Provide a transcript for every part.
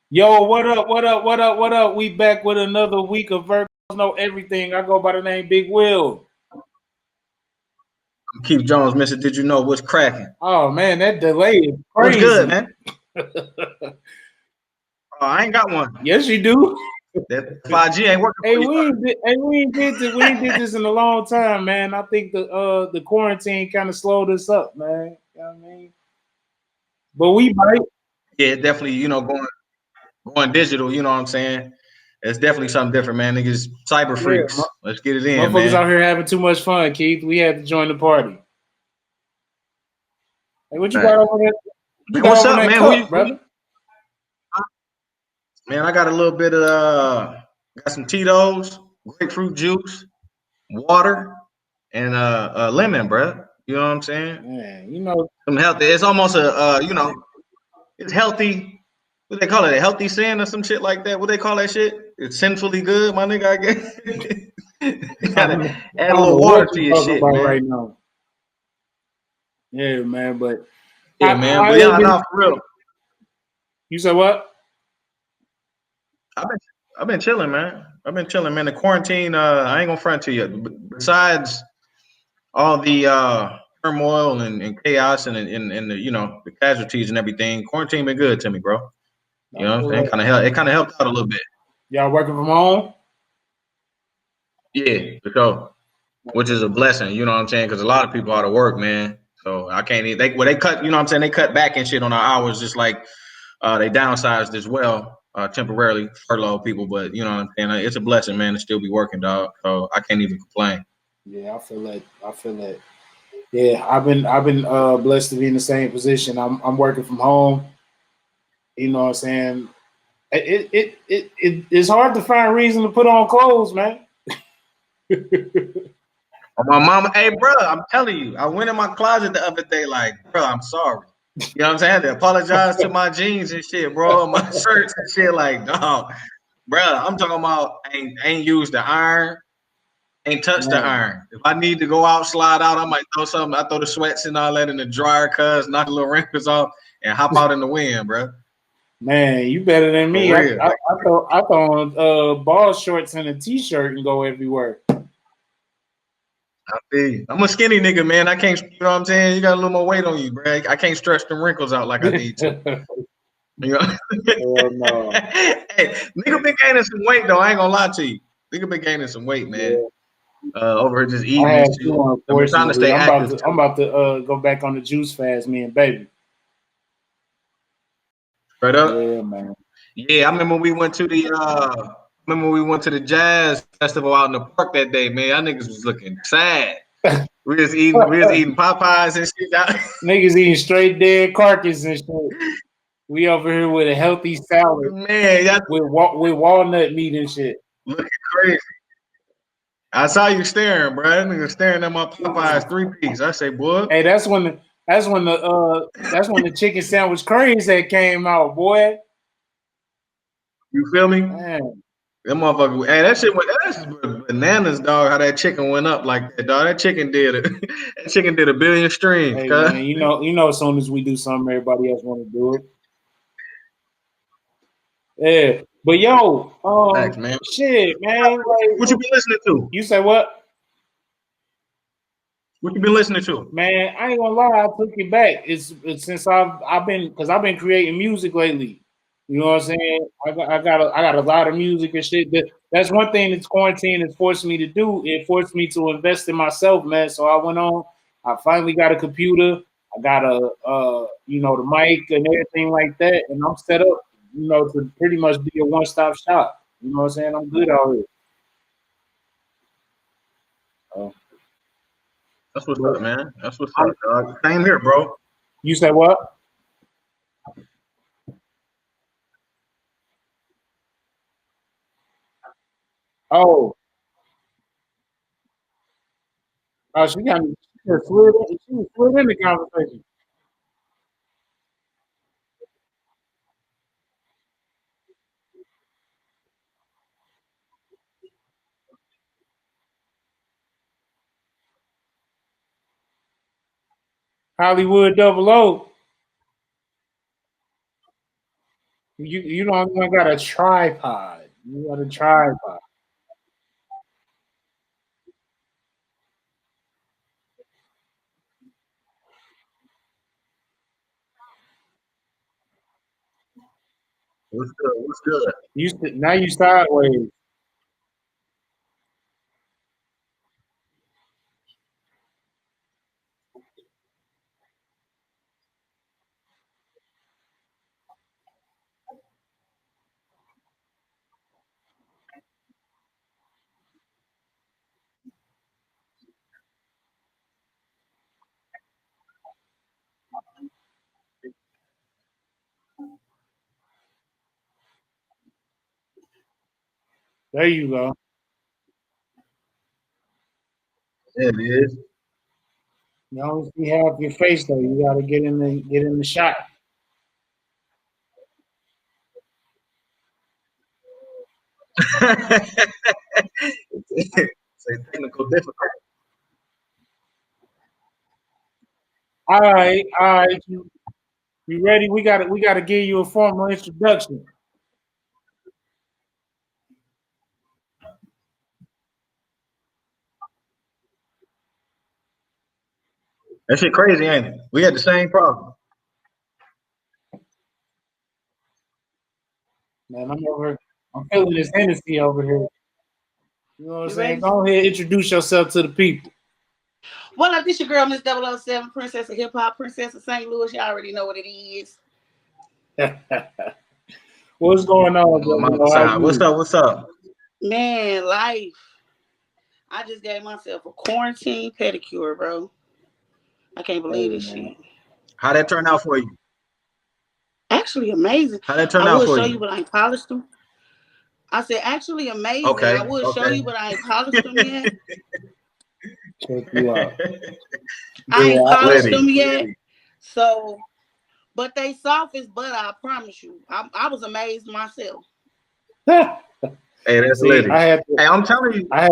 Yo, what up? What up? What up? What up? We back with another week of Virgos Know Everything. I go by the name Big Will. Keith Jones, Mister, did you know what's cracking? Oh man, that delay is What's good, crazy. man? I ain't got one. Yes, you do. That 5G ain't working Hey, for you. we ain't did this in a long time, man. I think the quarantine kind of slowed us up, man. You know what I mean? But we might. Yeah, definitely. Going digital. You know what I'm saying? It's definitely something different, man. Niggas, cyber Yeah, freaks. Let's get it in, motherfuckers man. out here having too much fun, Keith. We had to join the party. Hey, what you got Right. over there? What you Man, got what's over in up, that man? cup, brother? Man, I got a little bit of got some Tito's, grapefruit juice, water, and lemon, bro. You know what I'm saying? Man, you know. Some healthy. It's almost it's healthy. What they call it? A healthy sin or some shit like that? What they call that shit? It's sinfully good, my nigga. I guess. You I gotta add a don't know little what water to you're your talking shit, about man. right now. Yeah, man, but Yeah, man. I But ain't yeah, been. no, for real. You said what? I've been I've been chilling, man. I've been chilling, man. The quarantine, I ain't gonna front to you. Besides all the turmoil and chaos and the the casualties and everything, quarantine been good to me, bro. You I know what I'm feel saying? like It kinda helped out a little bit. y'all working from home. Yeah, for sure. Which is a blessing, you know what I'm saying? Because a lot of people out of work, man. So I can't even they cut, you know what I'm saying, they cut back and shit on our hours just like they downsized as well, temporarily furlough people, but you know what I'm saying? It's a blessing, man, to still be working, dog. So I can't even complain. Yeah, I feel that. I feel that. Yeah, I've been blessed to be in the same position. I'm working from home. You know what I'm saying? It's hard to find reason to put on clothes, man. Oh, my mama, hey, bro, I'm telling you, I went in my closet the other day, like, bro, I'm sorry. You know what I'm saying? I had to apologize to my jeans and shit, bro, my shirts and shit, like, dog, bro, I'm talking about ain't used the iron, ain't touched the Man, iron. If I need to go out, slide out, I might throw something. I throw the sweats and all that in the dryer, cuz knock the little wrinkles off and hop out in the wind, bro. man, you better than For me. I real. I, I throw on ball shorts and a t-shirt and go everywhere. I feel you. I'm a skinny nigga, man. I can't, you know what I'm saying? You got a little more weight on you, bro. I can't stretch them wrinkles out like I need to. Hell You know? no. Hey, nigga been gaining some weight though. I ain't gonna lie to you. Nigga been gaining some weight, man. Yeah, Over here just I eating and have shit. to, I've been trying to unfortunately. stay I'm about active to I'm too. about to go back on the juice fast, me and baby. Straight up. Yeah, man. Yeah, I remember we went to the jazz festival out in the park that day, man. Y'all niggas was looking sad. We was eating Popeyes and shit. Niggas eating straight dead carcass and shit. We over here with a healthy salad Man, y'all with walnut meat and shit. looking crazy. I saw you staring, bro. That nigga staring at my Popeyes 3 piece. I say, boy, Hey, that's when the chicken sandwich craze that came out, boy. you feel me? Man, That motherfucker, hey, that shit went, that's bananas, dog. How that chicken went up like that, dog. That chicken did a billion streams, hey cuz. man, you know, as soon as we do something, everybody else want to do it. Yeah, but yo, Thanks, man. shit, man. Like, What you been listening to? you say what? What you been listening to? Man, I ain't gonna lie, I took it back. It's since I've been creating music lately. You know what I'm saying? I got a lot of music and shit. That's one thing that's quarantine has forced me to do. It forced me to invest in myself, man. So I went on. I finally got a computer. I got the mic and everything like that, and I'm set up, to pretty much be a one-stop shop. You know what I'm saying? I'm good out here. Uh, That's what's but up, man. That's what's I'm, up, dog. Same here, bro. you said what? Oh, she slid in the conversation. Hollywood Double O. You don't even got a tripod. You got a tripod. What's good? What's good? Now you sideways. There you go. Yeah, it is. You don't see half your face though. You got to get in the shot. It's a technical difficulty. All right. You ready? We got to give you a formal introduction. That shit crazy, ain't it? We had the same problem. Man, I'm feeling this Hennessy over here. You know what I'm You saying? ready? Go ahead, introduce yourself to the people. What up, this your girl, Miss 007, Princess of Hip Hop, Princess of St. Louis. Y'all already know what it is. What's going on, Mama brother? How side. What's you? up? What's up? Man, life. I just gave myself a quarantine pedicure, bro. I can't believe Hey, this man. shit. How that turn out for you? Actually amazing. How that I turn out would for show you, you? but I ain't polished them. I said, actually amazing. I Okay. would show Okay. you, but I ain't polished them yet. Check you out. I ain't Yeah, polished Litty. them yet. So, but they soft as butter, I promise you. I was amazed myself. Hey, that's See, Litty. I had to, Hey, I'm telling you, I had,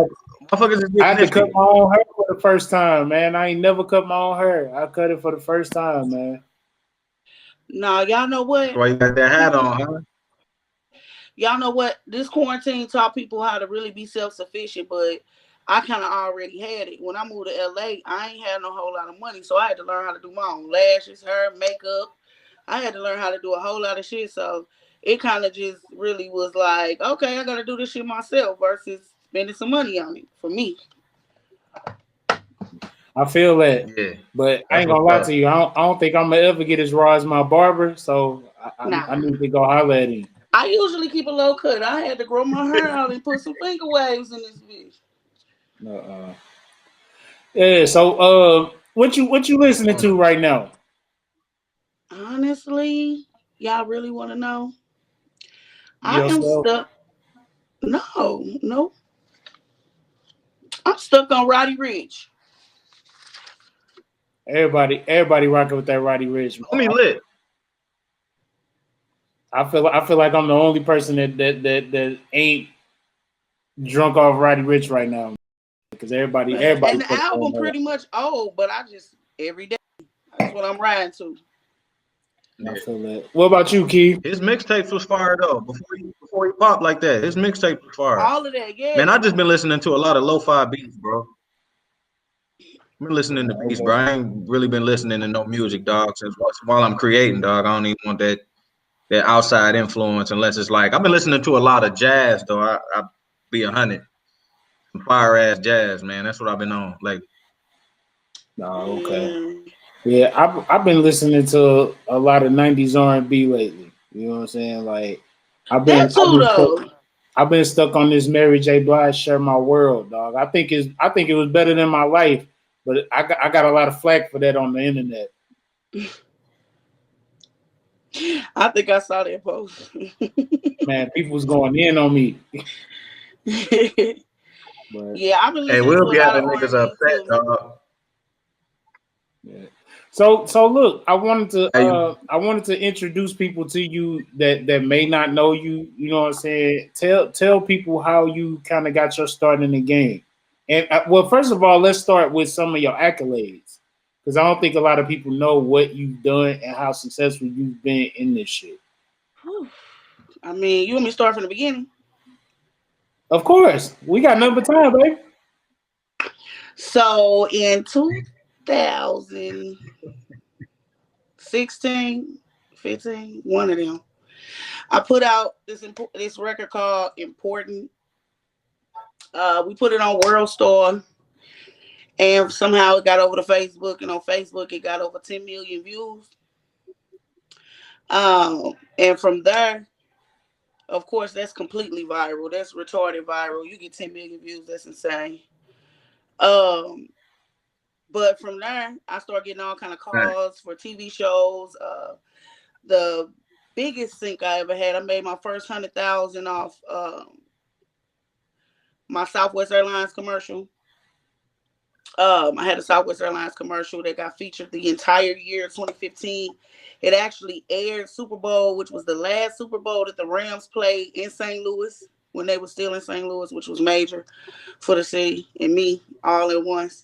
motherfuckers is I getting had to cut nifty. my own hair for the first time, man. I ain't never cut my own hair. I cut it for the first time, man. Nah, y'all know That's what? why you got that hat on, huh? Y'all know what? This quarantine taught people how to really be self sufficient, but I kind of already had it. When I moved to LA, I ain't had no whole lot of money, so I had to learn how to do my own lashes, hair, makeup. I had to learn how to do a whole lot of shit. So it kind of just really was like, okay, I got to do this shit myself versus spending some money on it for me. I feel that, Yeah. but I That's ain't gonna what's lie up. to you. I don't think I'm gonna ever get as raw as my barber. So I Nah, need to go holler at him. I usually keep a low cut. I had to grow my hair out and put some finger waves in this bitch. Uh, yeah. So what you listening to Mm. right now? Honestly, y'all really want to know? I am Yourself. stuck. No, no, I'm stuck on Roddy Rich. Everybody rocking with that Roddy Rich. Homie lit. I feel like I'm the only person that ain't drunk off Roddy Rich right now because everybody And the fucking on album that. pretty much old, but I just every day that's what I'm riding to. I Yeah. feel that. What about you, Keith? His mixtapes was fire though. Before he popped like that, his mixtape was fire. All of that, Man, yes. I just been listening to a lot of lo-fi beats, bro. I've been listening to beats, bro. Okay. I ain't really been listening to no music, dog. Since while I'm creating, dog, I don't even want that outside influence unless it's like I've been listening to a lot of jazz though. I be 100, some fire ass jazz, man. That's what I've been on. Like, No, okay. Mm, Yeah, I've been listening to a lot of '90s R&B lately. You know what I'm saying? Like, I've that been I've too, been stuck, though. I've been stuck on this Mary J. Blige "Share My World," dog. I think it was better than my life, but I got a lot of flack for that on the internet. I think I saw that post. Man, people was going in on me, but Yeah, I've been hey, listening to we'll a be lot of having niggas R&B upset, too. dog. yeah. So look, Hey, I wanted to introduce people to you that may not know you. You know what I'm saying? Tell people how you kind of got your start in the game. And well, first of all, let's start with some of your accolades because I don't think a lot of people know what you've done and how successful you've been in this shit. Whew. I mean, you want me to start from the beginning? Of course. We got number time, baby. So in 2016, 15, one of them, I put out this record called Important. We put it on World Star, and somehow it got over to Facebook, and on Facebook it got over 10 million views. And from there, of course, that's completely viral. That's retarded viral. You get 10 million views. That's insane. Um, but from there, I started getting all kind of calls for TV shows. The biggest sync I ever had, I made my first 100,000 off my Southwest Airlines commercial. I had a Southwest Airlines commercial that got featured the entire year 2015. It actually aired Super Bowl, which was the last Super Bowl that the Rams played in St. Louis when they were still in St. Louis, which was major for the city and me all at once.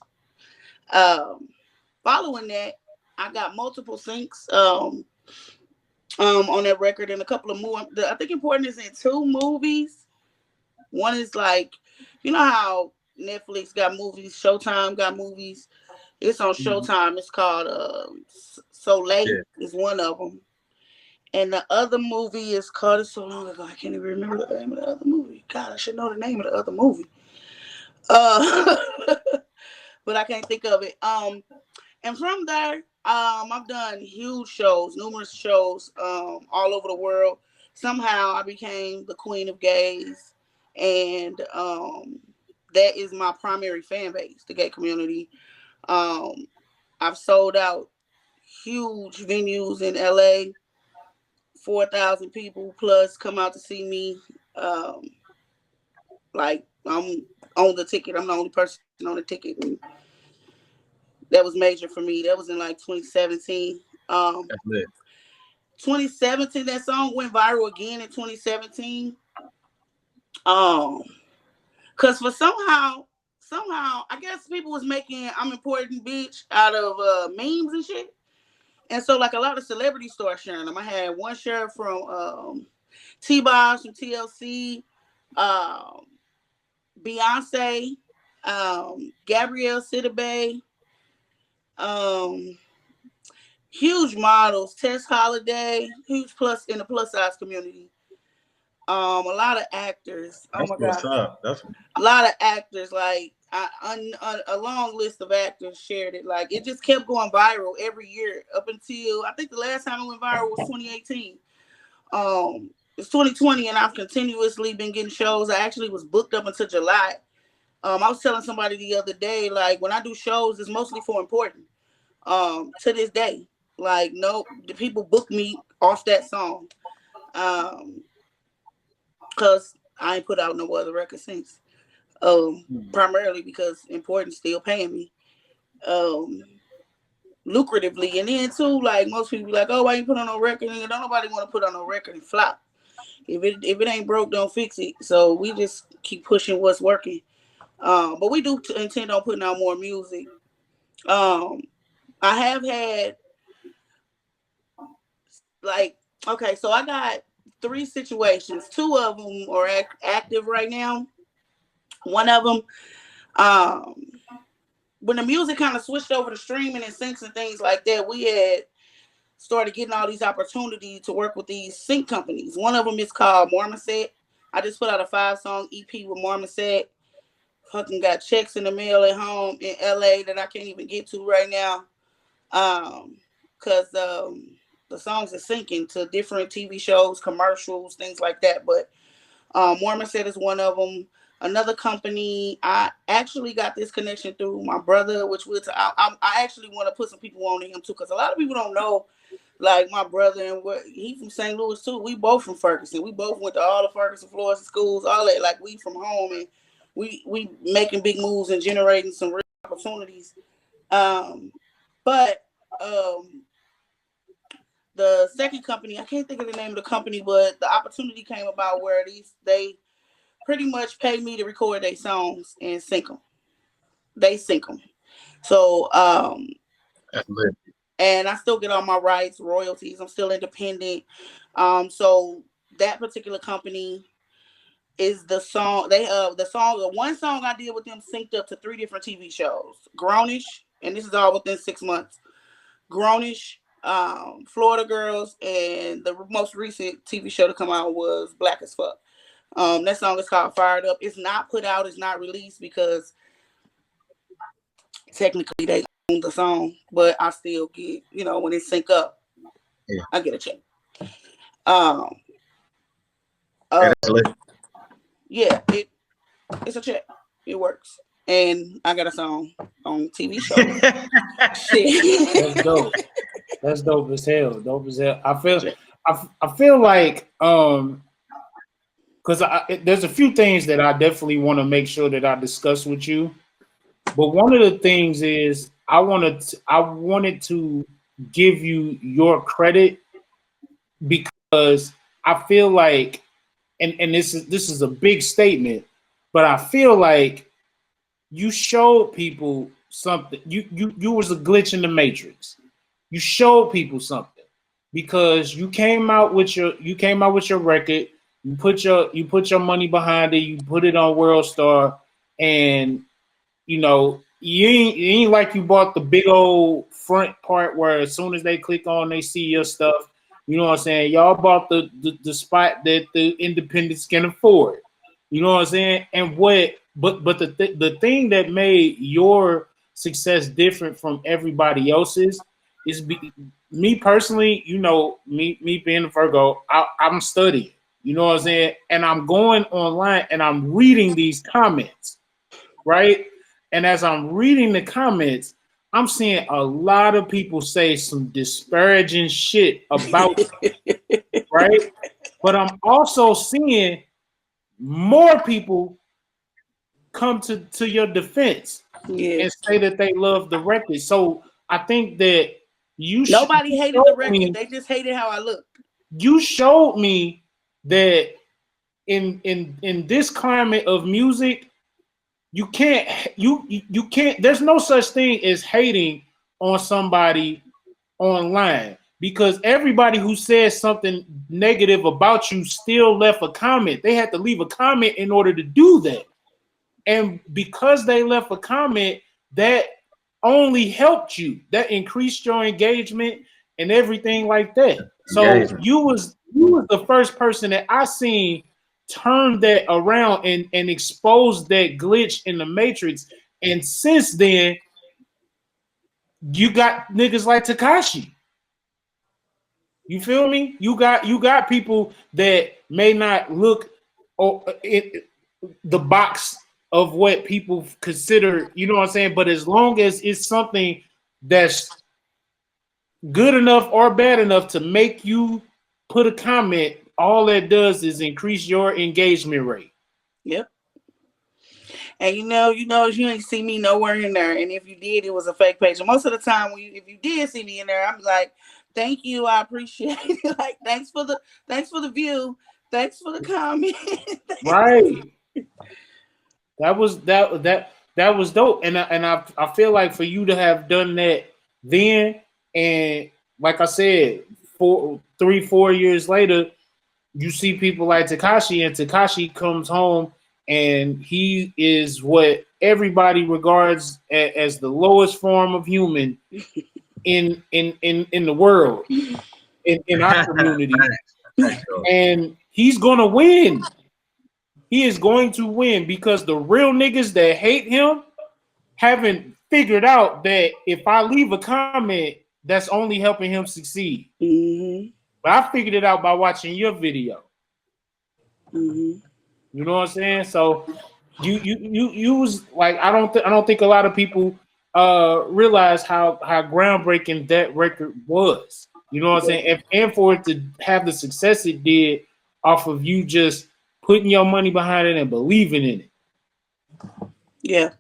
Following that, I got multiple syncs on that record and a couple of more. I think Important is in 2 movies. One is like, you know how Netflix got movies, Showtime got movies. It's on Showtime. It's called Soleil is one of them. And the other movie is called, it's so long ago, I can't even remember the name of the other movie. God, I should know the name of the other movie. But I can't think of it. And from there, I've done huge shows, numerous shows all over the world. Somehow I became the queen of gays. And that is my primary fan base, the gay community. I've sold out huge venues in LA, 4,000 people plus come out to see me. Like I'm on the ticket. I'm the only person on the ticket. And that was major for me. That was in like 2017. 2017, that song went viral again in 2017. Cause for somehow, I guess people was making "I'm Important, Bitch" out of memes and shit. And so, like, a lot of celebrities started sharing them. I had one share from T-Boz from TLC, Beyonce, Gabrielle Sidibe, huge models, Tess Holiday, huge plus in the plus size community. A lot of actors. Oh my God. A lot of actors, like a long list of actors shared it. Like it just kept going viral every year up until I think the last time it went viral was 2018. It's 2020 and I've continuously been getting shows. I actually was booked up until July. I was telling somebody the other day, like when I do shows, it's mostly for Important. To this day, like no, the people book me off that song. Cause I ain't put out no other record since. Primarily because Important still paying me lucratively, and then too, like most people be like, oh, why you put on no record? And don't nobody want to put on no record and flop. If it ain't broke, don't fix it. So we just keep pushing what's working. But we do intend on putting out more music. I have had like okay, so I got 3 situations. 2 of them are active right now. One of them, when the music kind of switched over to streaming and syncs and things like that, we had started getting all these opportunities to work with these sync companies. One of them is called Marmoset. I just put out a 5-song EP with Marmoset. Fucking got checks in the mail at home in LA that I can't even get to right now. Because the songs are syncing to different TV shows, commercials, things like that. But Marmoset is one of them. Another company, I actually got this connection through my brother, which I actually want to put some people on to him too, because a lot of people don't know, like my brother and he from St. Louis too. We both from Ferguson. We both went to all the Ferguson, Florida schools, all that. Like we from home, and we making big moves and generating some real opportunities. But the second company, I can't think of the name of the company, but the opportunity came about where they pretty much pay me to record their songs and sync them. They sync them. So, and I still get all my rights, royalties. I'm still independent. So that particular company is the song one song I did with them synced up to 3 different TV shows. Grownish, and this is all within 6 months. Grownish, Florida Girls, and the most recent TV show to come out was Black as Fuck. That song is called Fired Up. It's not put out, it's not released because technically they own the song, but I still get, when it sync up, I get a check. Yeah, it's a check. It works. And I got a song on TV show. Shit. That's dope. That's dope as hell. Dope as hell. I feel like because there's a few things that I definitely want to make sure that I discuss with you. But one of the things is I wanted to give you your credit because I feel like, and this is a big statement, but I feel like you showed people something. You was a glitch in the matrix. You showed people something because you came out with your record. You put your money behind it. You put it on World Star, and you ain't like you bought the big old front part where as soon as they click on, they see your stuff. You know what I'm saying? Y'all bought the spot that the independents can afford. You know what I'm saying? And but the thing that made your success different from everybody else's is me personally. Me being a Virgo, I'm studying. You know what I'm saying? And I'm going online and I'm reading these comments, right? And as I'm reading the comments, I'm seeing a lot of people say some disparaging shit about you, right? But I'm also seeing more people come to your defense and say that they love the record. So I think that nobody hated the record. They just hated how I looked. You showed me that in this climate of music, you can't there's no such thing as hating on somebody online, because everybody who says something negative about you still left a comment. They had to leave a comment in order to do that. And because they left a comment, that only helped you. That increased your engagement and everything like that. So you was the first person that I seen turn that around and expose that glitch in the matrix. And since then, you got niggas like Tekashi. You feel me? You got people that may not look the box of what people consider, you know what I'm saying? But as long as it's something that's good enough or bad enough to make you put a comment, all that does is increase your engagement rate. Yep. And you ain't see me nowhere in there. And if you did, it was a fake page. And most of the time, if you did see me in there, I'm like, thank you, I appreciate it. Like, thanks for the view, thanks for the comment. Right. That was dope. And I feel like for you to have done that then, and like I said, 3-4 years later, you see people like Tekashi, and Tekashi comes home and he is what everybody regards as the lowest form of human in the world, in our community. And he's gonna win. He is going to win because the real niggas that hate him haven't figured out that if I leave a comment, that's only helping him succeed. Mm-hmm. But I figured it out by watching your video. Mm-hmm. You know what I'm saying? So you was like, I don't think a lot of people realize how groundbreaking that record was. You know what I'm saying? And for it to have the success it did off of you just putting your money behind it and believing in it. Yeah.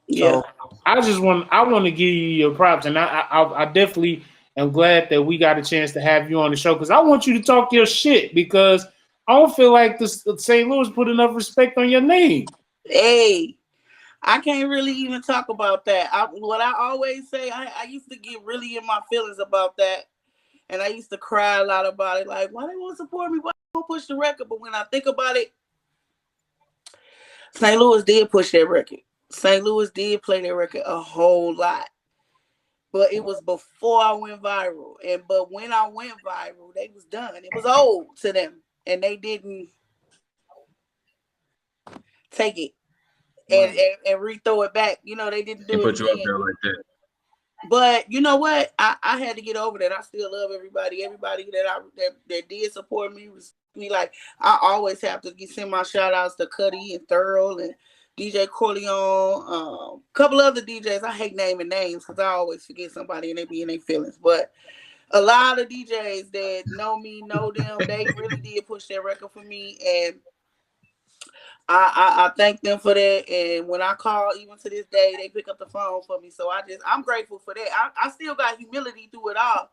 Yeah. So I want to give you your props, and I definitely am glad that we got a chance to have you on the show, because I want you to talk your shit, because I don't feel like the St. Louis put enough respect on your name. Hey, I can't really even talk about that. What I always say, I used to get really in my feelings about that, and I used to cry a lot about it. Like, why they won't support me? Why push the record, but when I think about it, St. Louis did push that record. St. Louis did play that record a whole lot. But it was before I went viral. But when I went viral, they was done. It was old to them. And they didn't take it and re-throw it back. You know, they didn't do it put you up again. there like that. But you know what? I had to get over that. I still love everybody. Everybody that did support me was me. Like, I always have to send my shout outs to Cuddy and Thurl and DJ Corleone, a couple other DJs. I hate naming names because I always forget somebody and they be in their feelings. But a lot of DJs that know me, know them, they really did push that record for me. And I thank them for that. And when I call, even to this day, they pick up the phone for me. So I'm grateful for that. I still got humility through it all,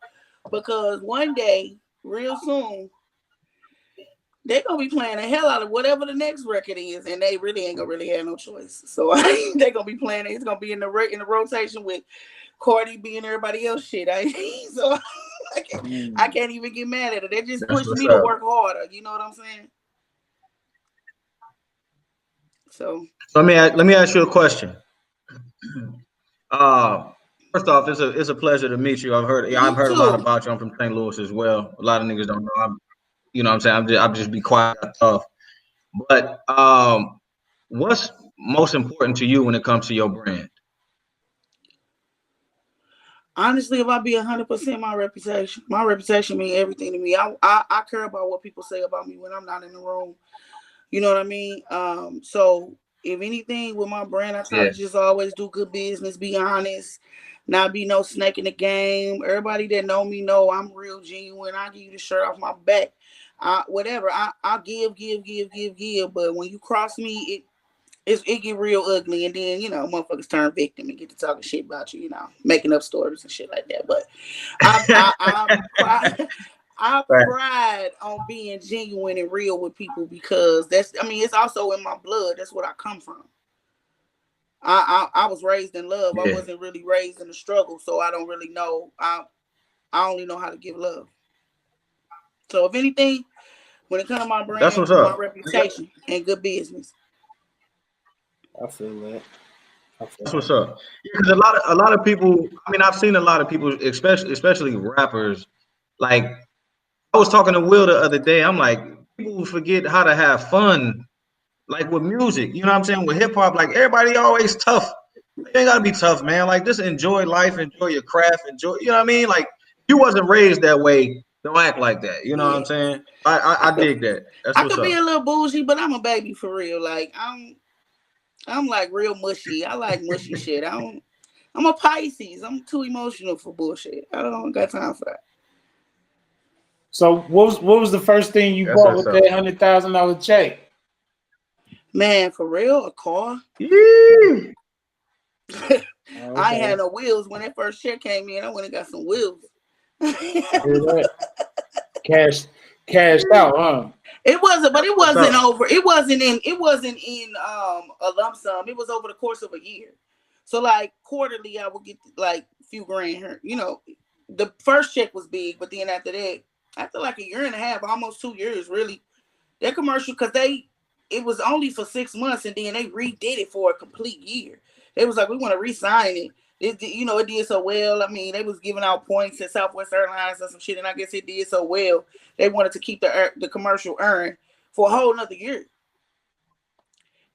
because one day, real soon, they're gonna be playing the hell out of whatever the next record is, and they really ain't gonna really have no choice. So they're gonna be playing it. It's gonna be in the rotation with Cardi B and everybody else shit. So I can't even get mad at it. They just push me to work harder. You know what I'm saying? So let me ask you a question. First off, it's a pleasure to meet you. I've heard a lot about you. I'm from St. Louis as well. A lot of niggas don't know. You know what I'm saying? I'm just be quiet, tough. But what's most important to you when it comes to your brand? Honestly, if I be 100%, my reputation means everything to me. I care about what people say about me when I'm not in the room. You know what I mean? So if anything with my brand, I try to just always do good business, be honest, not be no snake in the game. Everybody that know me know I'm real genuine. I give you the shirt off my back. Whatever. I'll give. But when you cross me, it get real ugly, and then, you know, motherfuckers turn victim and get to talking shit about you, you know, making up stories and shit like that. But I pride on being genuine and real with people, because it's also in my blood. That's what I come from. I was raised in love. Yeah. I wasn't really raised in the struggle, so I don't really know. I only know how to give love. So if anything, when it comes to my brand, that's what's up. My reputation and good business. I feel that. That's what's up. Because a lot of people. I mean, I've seen a lot of people, especially rappers. Like, I was talking to Will the other day. I'm like, people forget how to have fun, like with music. You know what I'm saying? With hip hop, like, everybody always tough. You ain't gotta be tough, man. Like, just enjoy life, enjoy your craft, enjoy. You know what I mean? Like, you wasn't raised that way. Don't act like that. You know what I'm saying? I dig that. That's what's up. I could be a little bougie, but I'm a baby for real. Like, I'm like real mushy. I like mushy shit. I'm a Pisces. I'm too emotional for bullshit. I don't got time for that. So what was the first thing you bought with that $100,000 check? Man, for real, a car. Yeah. I ain't had no wheels when that first check came in. I went and got some wheels. Cashed out, huh? It wasn't, but it wasn't over. It wasn't in a lump sum. It was over the course of a year. So like quarterly, I would get like a few grand here. You know, the first check was big, but then after that, after like a year and a half, almost 2 years, really, that commercial, because it was only for 6 months, and then they redid it for a complete year. It was like, we want to re-sign it. It did so well. I mean, they was giving out points at Southwest Airlines and some shit, and I guess it did so well. They wanted to keep the commercial earned for a whole nother year.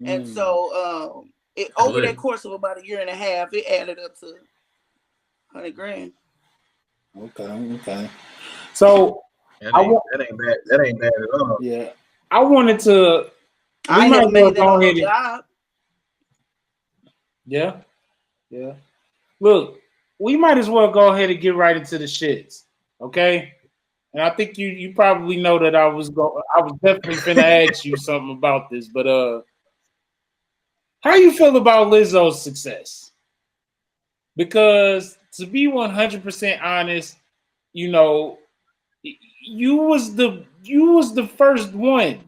And so over that course of about a year and a half, it added up to $100,000. Okay. So that ain't bad at all. Yeah. I wanted to. I ain't never made that on no job. Yeah. Look, we might as well go ahead and get right into the shits, okay? And I think you probably know that I was definitely finna ask you something about this, but how you feel about Lizzo's success? Because to be 100% honest, you know, you was the first one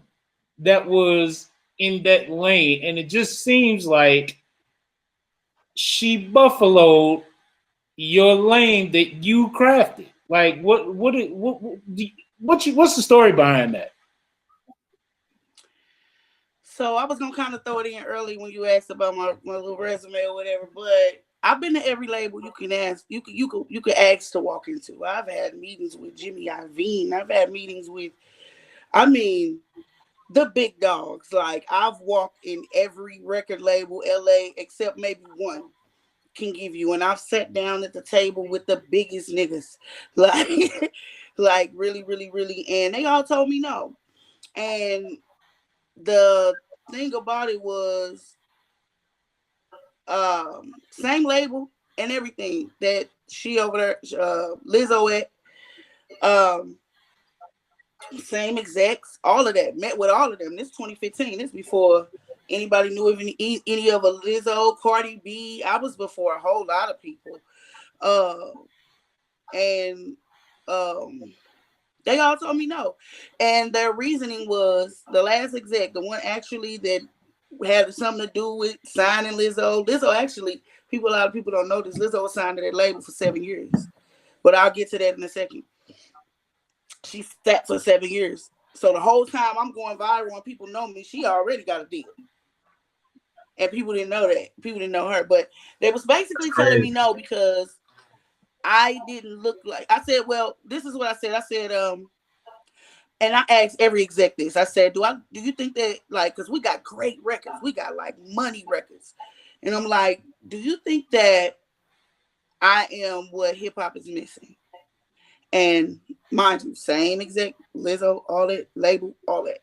that was in that lane, and it just seems like she buffaloed your lane that you crafted. Like, what's the story behind that? So I was gonna kind of throw it in early when you asked about my little resume or whatever, but I've been to every label you can ask. You could ask to walk into. I've had meetings with Jimmy Iovine. I've had meetings with, I mean, the big dogs. Like I've walked in every record label, LA, except maybe one can give you. And I've sat down at the table with the biggest niggas, like, like really, really, really, and they all told me no. And the thing about it was, same label and everything that she over there, Lizzo at, um, same execs, all of that. Met with all of them. This 2015. This before anybody knew of any of a Lizzo, Cardi B. I was before a whole lot of people. And they all told me no. And their reasoning was the last exec, the one actually that had something to do with signing Lizzo. Lizzo actually, a lot of people don't know this. Lizzo was signed to that label for 7 years. But I'll get to that in a second. She sat for 7 years. So the whole time I'm going viral and people know me, she already got a deal. And people didn't know that. People didn't know her. But they was basically telling me no because I didn't look like, I said, well, this is what I said. I said, and I asked every exec this. I said, do you think that, like, because we got great records. We got like money records. And I'm like, do you think that I am what hip hop is missing? And mind you, same exec, Lizzo, all that, label, all that.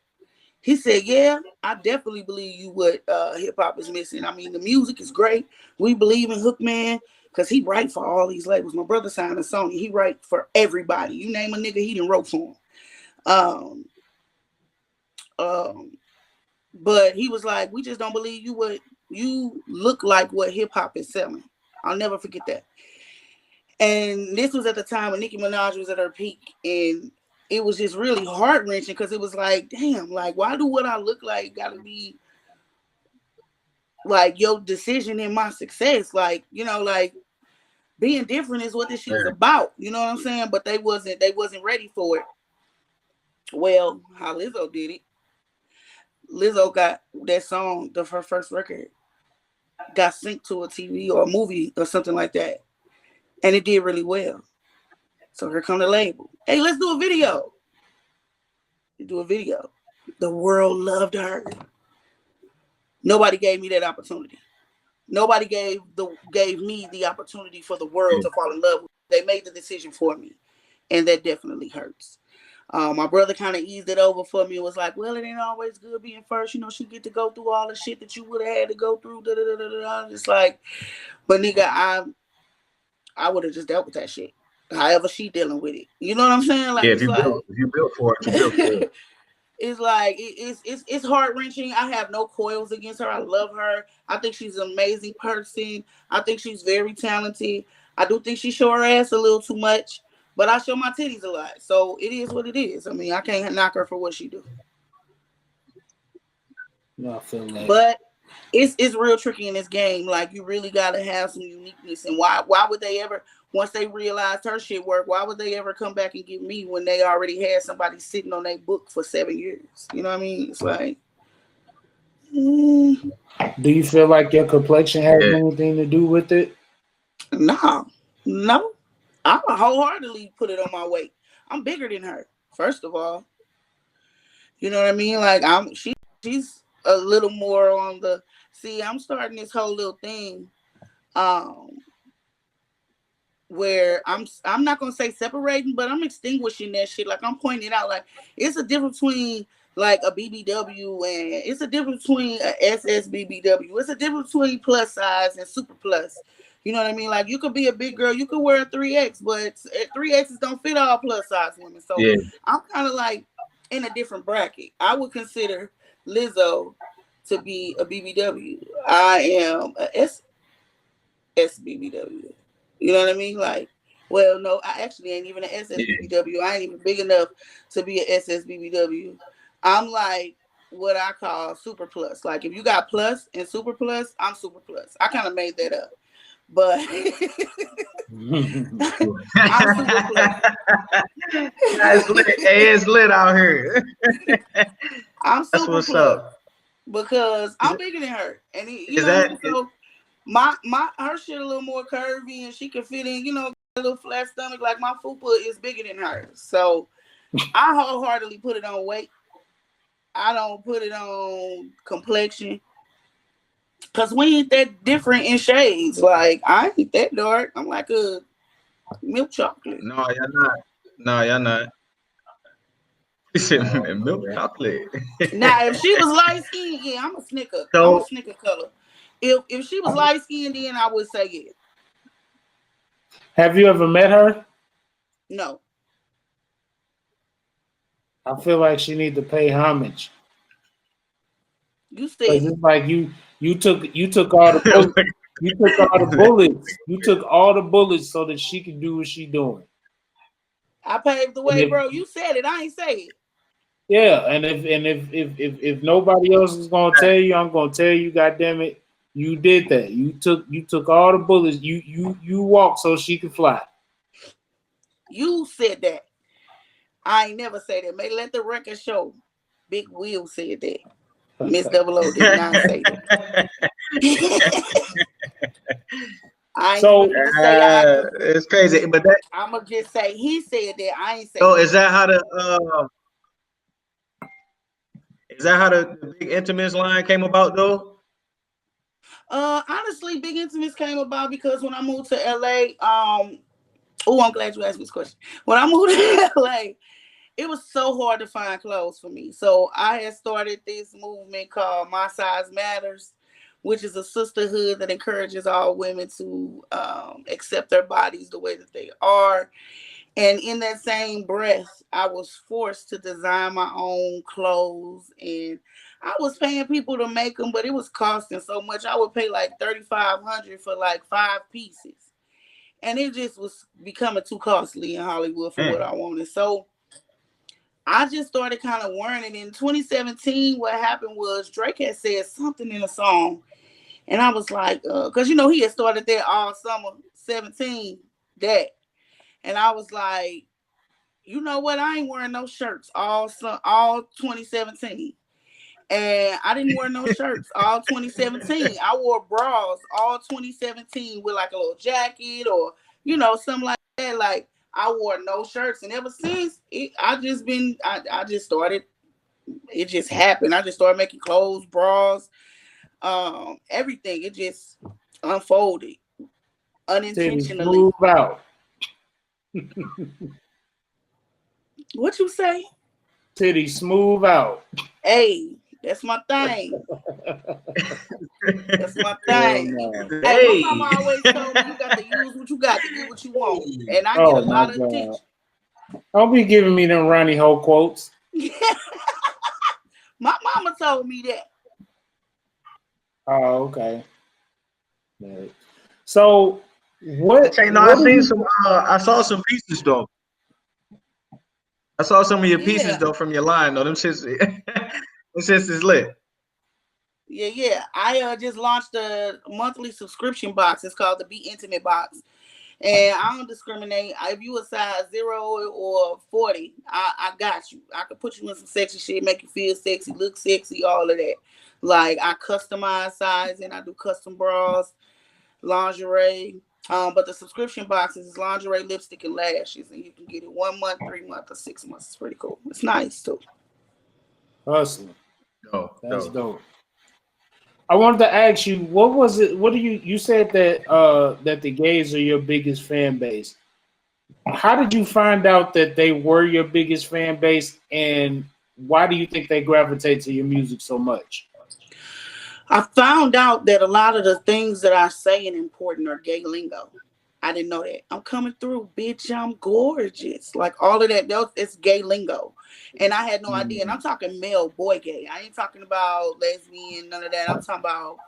He said, yeah, I definitely believe you what hip hop is missing. I mean, the music is great. We believe in Hookman because he write for all these labels. My brother signed to Sony. He write for everybody. You name a nigga, he done wrote for him. But he was like, we just don't believe you look like what hip hop is selling. I'll never forget that. And this was at the time when Nicki Minaj was at her peak, and it was just really heart wrenching because it was like, damn, like why do what I look like gotta be like your decision in my success? Like, you know, like being different is what this shit is about. You know what I'm saying? But they wasn't ready for it. Well, how Lizzo did it. Lizzo got that song, her first record, got synced to a TV or a movie or something like that. And it did really well. So here come the label. Hey, let's do a video. You do a video. The world loved her. Nobody gave me that opportunity. Nobody gave me the opportunity for the world to fall in love with. They made the decision for me. And that definitely hurts. My brother kind of eased it over for me and was like, well, it ain't always good being first. You know, she get to go through all the shit that you would have had to go through. It's like, but nigga, I would have just dealt with that shit. However she dealing with it. You know what I'm saying? Like, yeah, if you built for it, you built for it. It's like it's heart wrenching. I have no coils against her. I love her. I think she's an amazing person. I think she's very talented. I do think she show her ass a little too much, but I show my titties a lot. So it is what it is. I mean, I can't knock her for what she do. No, I feel like. But it's real tricky in this game. Like you really gotta have some uniqueness. And why would they ever, once they realized her shit work, why would they ever come back and get me when they already had somebody sitting on their book for 7 years? You know what I mean? It's like, do you feel like your complexion has anything to do with it? No. I wholeheartedly put it on my weight. I'm bigger than her, first of all. You know what I mean? Like she's a little more on the. See, I'm starting this whole little thing, where I'm not gonna say separating, but I'm extinguishing that shit. Like I'm pointing out, like it's a difference between like a BBW and it's a difference between a SSBBW. It's a difference between plus size and super plus. You know what I mean? Like you could be a big girl, you could wear a 3X, but 3Xs don't fit all plus size women. So I'm kind of like in a different bracket. I would consider Lizzo to be a BBW. I am a SBBW. You know what I mean? Like, well, no, I actually ain't even an SSBBW. I ain't even big enough to be an SSBBW. I'm like what I call super plus. Like if you got plus and super plus, I'm super plus. I kind of made that up. But I'm super plus. It's lit out here. I'm super That's what's plus. up. because I'm bigger than her, and you Is know what I that mean. So her shit a little more curvy, and she can fit in. You know, a little flat stomach. Like my fupa is bigger than hers, so I wholeheartedly put it on weight. I don't put it on complexion. Cause we ain't that different in shades. Like I ain't that dark. I'm like a milk chocolate. No, you're not. No, you're not. He said milk Yeah. chocolate. Now if she was light skinned, yeah, I'm a snicker. I'm a So snicker color. If she was light skinned, then I would say yeah. Have you ever met her? No. I feel like she need to pay homage You said because it. it's like you took all the bullets. You took all the bullets. You took all the bullets so that she could do what she doing. I paved the And way, bro. You said it. I ain't say it. yeah, and if nobody else is gonna tell you, I'm gonna tell you. God damn it, you did that. You took all the bullets. You walked so she could fly. You said that. I ain't never say that. May let the record show. Big Will said that. Miss Double O did not say that. I ain't So even gonna say I agree. it's crazy, but that. I'm gonna just say he said that. I ain't say So that. is that how the big intimates line came about though? Honestly, Big Intimates came about because when I moved to LA, I'm glad you asked me this question. When I moved to LA, it was so hard to find clothes for me. So I had started this movement called My Size Matters, which is a sisterhood that encourages all women to accept their bodies the way that they are. And in that same breath, I was forced to design my own clothes, and I was paying people to make them, but it was costing so much. I would pay like $3,500 for like 5 pieces, and it just was becoming too costly in Hollywood for what I wanted. So I just started kind of wearing it. In 2017, what happened was Drake had said something in a song, and I was like, because he had started that all summer 17, that, and I was like, you know what? I ain't wearing no shirts all 2017. And I didn't wear no shirts all 2017. I wore bras all 2017 with like a little jacket or, something like that. Like I wore no shirts. And ever since, I just started, it just happened. I just started making clothes, bras, everything. It just unfolded Titties unintentionally. move out. What you say? Titties smooth out. Hey, that's my thing. That's my thing. No. Hey, my Hey. mama always told me you got to use what you got to get what you want. And I get a Oh my lot of god! attention. Don't be giving me them Ronnie Ho quotes. My mama told me that. Oh, okay. Right. So what? I What do seen you? some. I saw some pieces though. I saw some of your pieces Yeah. though from your line though. Them shits, them shits is lit. Yeah. I just launched a monthly subscription box. It's called the Be Intimate box. And I don't discriminate. If you a size 0 or 40, I got you. I can put you in some sexy shit, make you feel sexy, look sexy, all of that. Like I customize sizing, I do custom bras, lingerie. But the subscription boxes is lingerie, lipstick, and lashes, and you can get it 1 month, 3 months, or 6 months. It's pretty cool. It's nice too. Hustling. No, That's no. dope. I wanted to ask you, what was it? What do you said that the gays are your biggest fan base. How did you find out that they were your biggest fan base, and why do you think they gravitate to your music so much? I found out that a lot of the things that I say in important are gay lingo. I didn't know that. I'm coming through, bitch. I'm gorgeous. Like all of that. It's gay lingo, and I had no idea. And I'm talking male, boy, gay. I ain't talking about lesbian, none of that. I'm talking about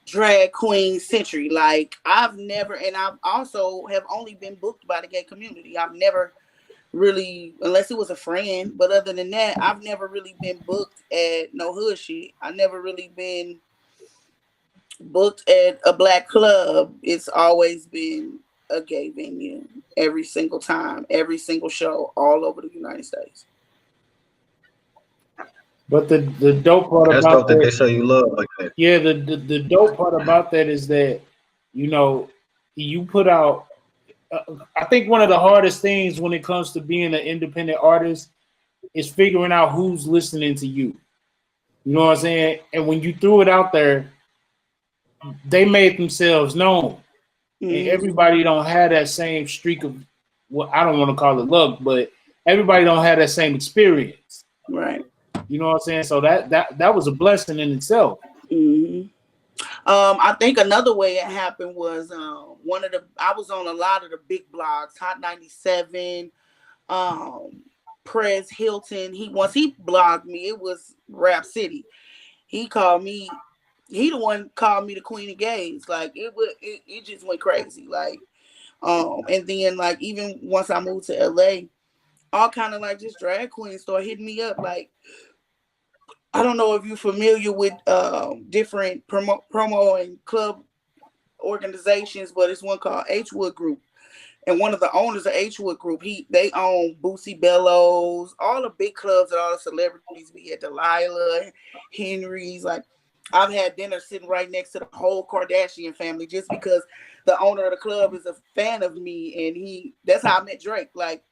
drag queen century. Like I've never, and I've also have only been booked by the gay community. I've never really, unless it was a friend, but other than that, I've never really been booked at no hood shit. I never really been booked at a black club. It's always been a gay venue every single time, every single show all over the United States. But the dope part That's about dope that they that, show you love like that. yeah, the dope part about that is that, you know, you put out. I think one of the hardest things when it comes to being an independent artist is figuring out who's listening to you. You know what I'm saying? And when you threw it out there, they made themselves known. And everybody don't have that same streak of, well, I don't want to call it luck, but everybody don't have that same experience. Right. You know what I'm saying? So that was a blessing in itself. Mm-hmm. I think another way it happened was I was on a lot of the big blogs, Hot 97, Prez Hilton. Once he blogged me, it was Rap City. He called me. He the one called me the Queen of Gays. Like it just went crazy. Like, and then like even once I moved to LA, all kind of like just drag queens started hitting me up. Like, I don't know if you're familiar with different promo and club organizations, but it's one called H Wood Group. And one of the owners of H Wood Group, they own Boosie Bellows, all the big clubs and all the celebrities. We had Delilah, Henry's. Like, I've had dinner sitting right next to the whole Kardashian family just because the owner of the club is a fan of me, and that's how I met Drake. Like,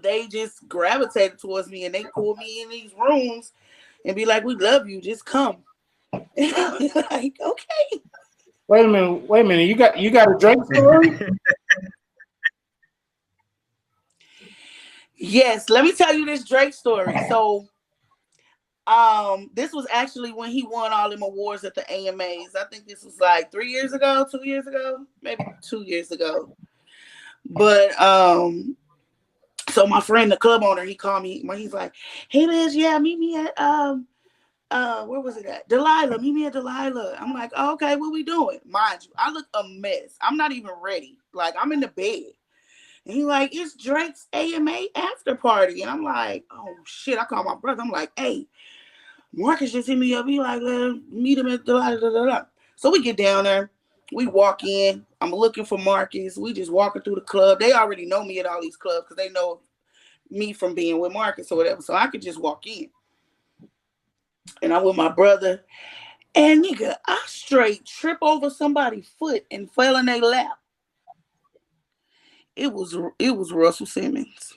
they just gravitated towards me and they pulled me in these rooms and be like, "We love you, just come." And I'm like, okay. Wait a minute. You got a Drake story? Yes, let me tell you this Drake story. So, this was actually when he won all them awards at the AMAs. I think this was like 2 years ago, maybe 2 years ago. But so my friend, the club owner, he called me. He's like, "Hey Liz, yeah, meet me at where was it at? Delilah, meet me at Delilah." I'm like, oh, "Okay, what we doing?" Mind you, I look a mess. I'm not even ready. Like, I'm in the bed. And he like, "It's Drake's AMA after party." And I'm like, "Oh shit." I call my brother. I'm like, "Hey, Marcus just hit me up." He like, "Meet him at Delilah." So we get down there. We walk in. I'm looking for Marcus. We just walking through the club. They already know me at all these clubs because they know me from being with Marcus or whatever. So I could just walk in. And I'm with my brother. And nigga, I straight trip over somebody's foot and fell in their lap. It was Russell Simmons.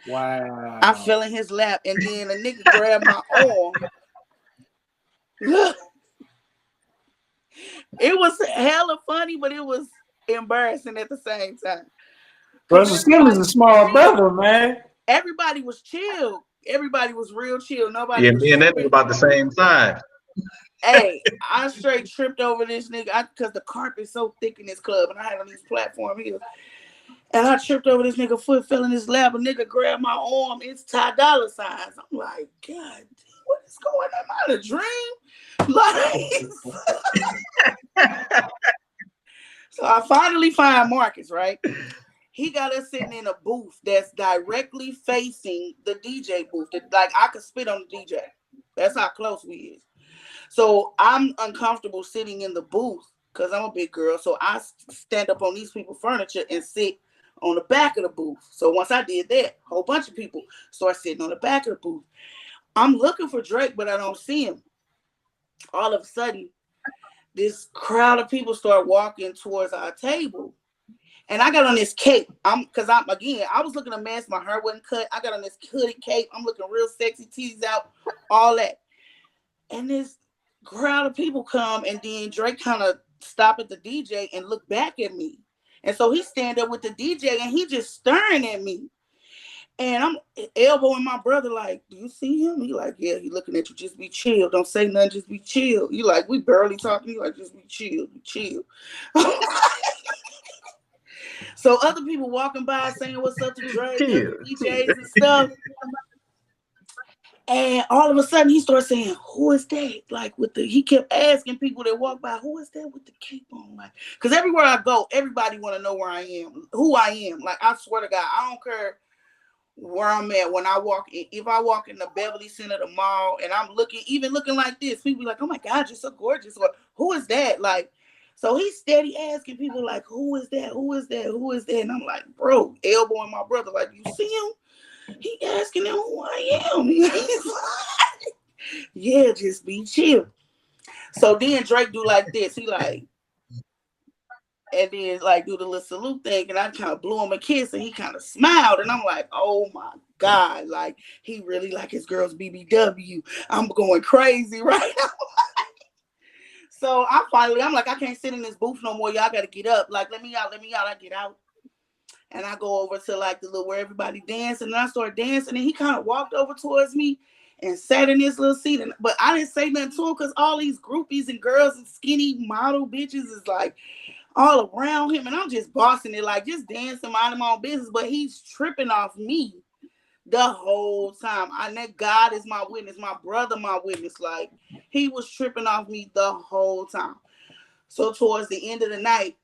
Wow. I fell in his lap, and then a nigga grabbed my arm. It was hella funny, but it was embarrassing at the same time. Russell Simmons is a small brother, man. Everybody was chill. Everybody was real chill. Nobody Yeah, was me and that was about the same size. Hey, I straight tripped over this nigga because the carpet's so thick in this club, and I had on these platform heels. And I tripped over this nigga foot, fell in his lap. A nigga grabbed my arm. It's Ty Dolla signs. I'm like, God, what is going on? Am I in a dream? Like, so I finally find Marcus, right? He got us sitting in a booth that's directly facing the DJ booth. Like, I could spit on the DJ. That's how close we is. So I'm uncomfortable sitting in the booth because I'm a big girl. So I stand up on these people's furniture and sit on the back of the booth. So once I did that, a whole bunch of people start sitting on the back of the booth. I'm looking for Drake, but I don't see him. All of a sudden, this crowd of people start walking towards our table. And I got on this cape. I was looking a mess. My hair wasn't cut. I got on this hooded cape. I'm looking real sexy, titties out, all that. And this crowd of people come, and then Drake kind of stop at the DJ and look back at me. And so he stand up with the DJ and he just staring at me. And I'm elbowing my brother like, "Do you see him?" He like, "Yeah." He looking at you. "Just be chill. Don't say nothing. Just be chill." You like, "We barely talking." You like, "Just be chill. Be chill." So other people walking by saying what's up to Drake, DJs and stuff. And all of a sudden he starts saying, "Who is that?" Like he kept asking people that walk by, "Who is that with the cape on?" Like, because everywhere I go, everybody want to know where I am, who I am. Like, I swear to God, I don't care where I'm at. When I walk in, if I walk in the Beverly Center, the mall, and I'm looking like this, people be like, "Oh my God, you're so gorgeous," or "Who is that?" Like, so he's steady asking people like, "Who is that? Who is that? Who is that?" And I'm like, bro, elbowing my brother like, "You see him? He asking him who I am." Yeah, just be chill. So then Drake do like this. He like, and then like do the little salute thing, and I kind of blew him a kiss, and he kind of smiled, and I'm like, oh my God, like he really like his girl's BBW. I'm going crazy right now. So I'm like, I can't sit in this booth no more. Y'all got to get up. Like, let me out. I get out. And I go over to like the little where everybody dancing, and I start dancing, and he kind of walked over towards me and sat in this little seat. But I didn't say nothing to him because all these groupies and girls and skinny model bitches is like all around him, and I'm just bossing it, like just dancing, minding my own business. But he's tripping off me the whole time. I know God is my witness, my brother my witness. Like he was tripping off me the whole time. So towards the end of the night,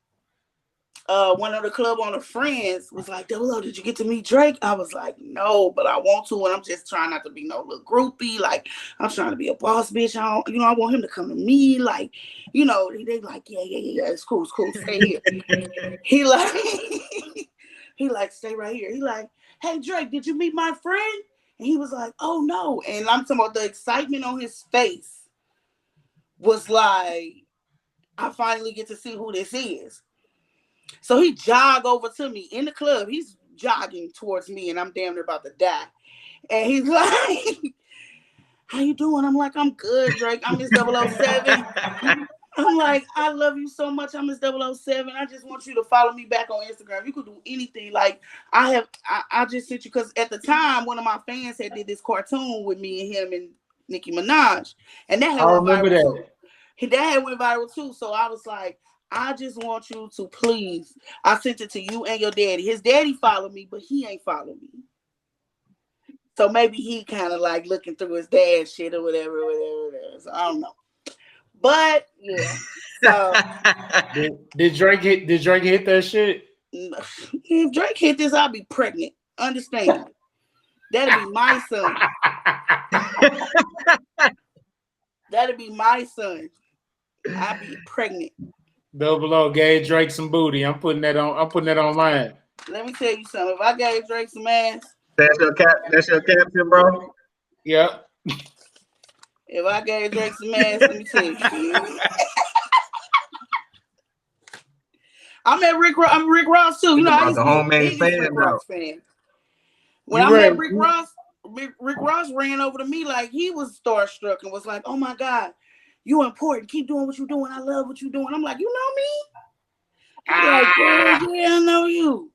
one of the club owner friends was like, Double O, did you get to meet Drake? I was like, no, but I want to, and I'm just trying not to be no little groupie. Like, I'm trying to be a boss bitch. I want him to come to me. Like, they like, yeah, it's cool, stay here. He like, he like, stay right here. He like, hey, Drake, did you meet my friend? And he was like, oh, no. And I'm talking about the excitement on his face was like, I finally get to see who this is. So he jogged over to me in the club. He's jogging towards me, and I'm damn near about to die. And he's like, how you doing? I'm like, I'm good, Drake. I'm Miss 007. I'm like, I love you so much. I'm Miss 007. I just want you to follow me back on Instagram. You could do anything. Like, I just sent you, because at the time, one of my fans had did this cartoon with me and him and Nicki Minaj. And that had went viral too. That had went viral too. So I was like, I just want you to please. I sent it to you and your daddy. His daddy followed me, but he ain't followed me. So maybe he kind of like looking through his dad's shit or whatever. So I don't know. But yeah. So did Drake hit that shit? If Drake hit this, I'll be pregnant. Understand? That'll be my son. That'll be my son. I'll be pregnant. Double O gave Drake some booty. I'm putting that on mine. Let me tell you something. If I gave Drake some ass, that's your caption, bro. Yep. If I gave Drake some ass, let me tell you. I'm Rick Ross too. You know, I used to be the biggest Rick Ross fan. When I met Rick Ross ran over to me like he was starstruck and was like, "Oh my God, you important. Keep doing what you're doing. I love what you're doing." I'm like, "You know me?" He's like, "Yeah, I know you."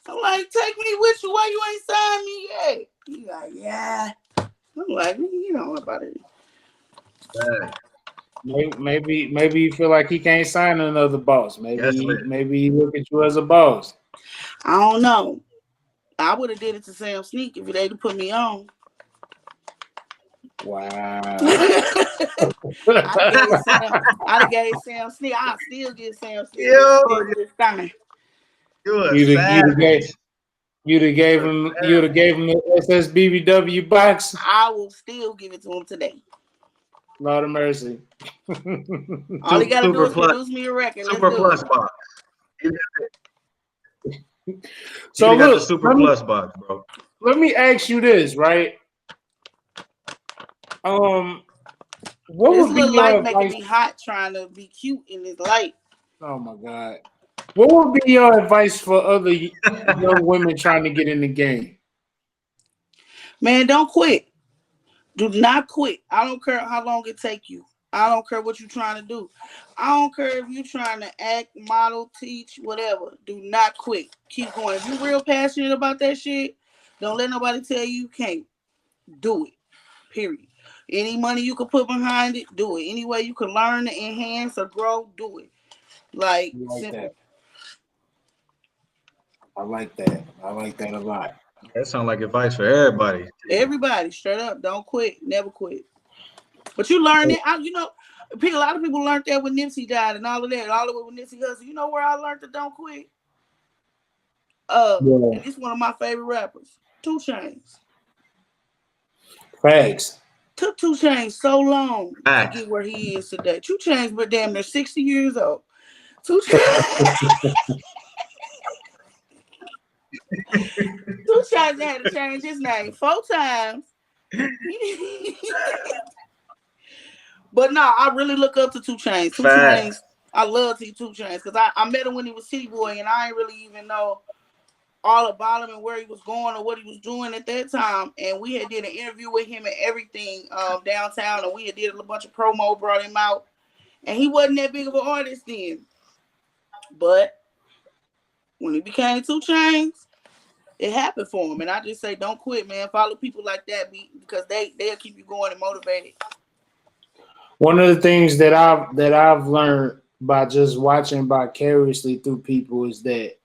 I'm like, "Take me with you. Why you ain't signed me yet?" He's like, "Yeah." I'm like, "You know about it." Maybe you feel like he can't sign another boss. Maybe he look at you as a boss. I don't know. I would have did it to Sam Sneak if they'd have put me on. Wow. I gave Sam Sneak. I still give Sam Sneak this time. You'd have gave him the SSBBW box. I will still give it to him today. Lord of mercy. All he gotta do is produce me a record. Super Plus box. So look, the Super Plus box, bro. Let me ask you this, right? What would be your advice? Making me hot trying to be cute in this light. Oh my God. What would be your advice for other young women trying to get in the game? Man, don't quit. Do not quit. I don't care how long it take you. I don't care what you're trying to do. I don't care if you're trying to act, model, teach, whatever. Do not quit. Keep going. If you're real passionate about that shit, don't let nobody tell you can't. Do it. Period. Any money you can put behind it, do it. Any way you can learn, enhance, or grow, do it. Like simple. I like that. I like that a lot. That sounds like advice for everybody. Everybody, straight up, don't quit, never quit. But you learn it. A lot of people learned that when Nipsey died and all of that, all the way when Nipsey hustled. You know where I learned to don't quit? And it's one of my favorite rappers, 2 Chainz. Thanks. Took 2 Chainz so long to get where he is today. 2 Chainz, but damn, they're 60 years old. 2 Chainz. 2 Chainz had to change his name 4 times. But no, I really look up to 2 Chainz. 2 Fact. Chainz, I love 2 Chainz because I met him when he was City Boy, and I ain't really even know all about him and where he was going or what he was doing at that time. And we had did an interview with him and everything downtown, and we had did a bunch of promo, brought him out, and he wasn't that big of an artist then. But when he became 2 Chainz, it happened for him. And I just say, don't quit, man. Follow people like that because they'll keep you going and motivated. One of the things that I've learned by just watching vicariously through people is that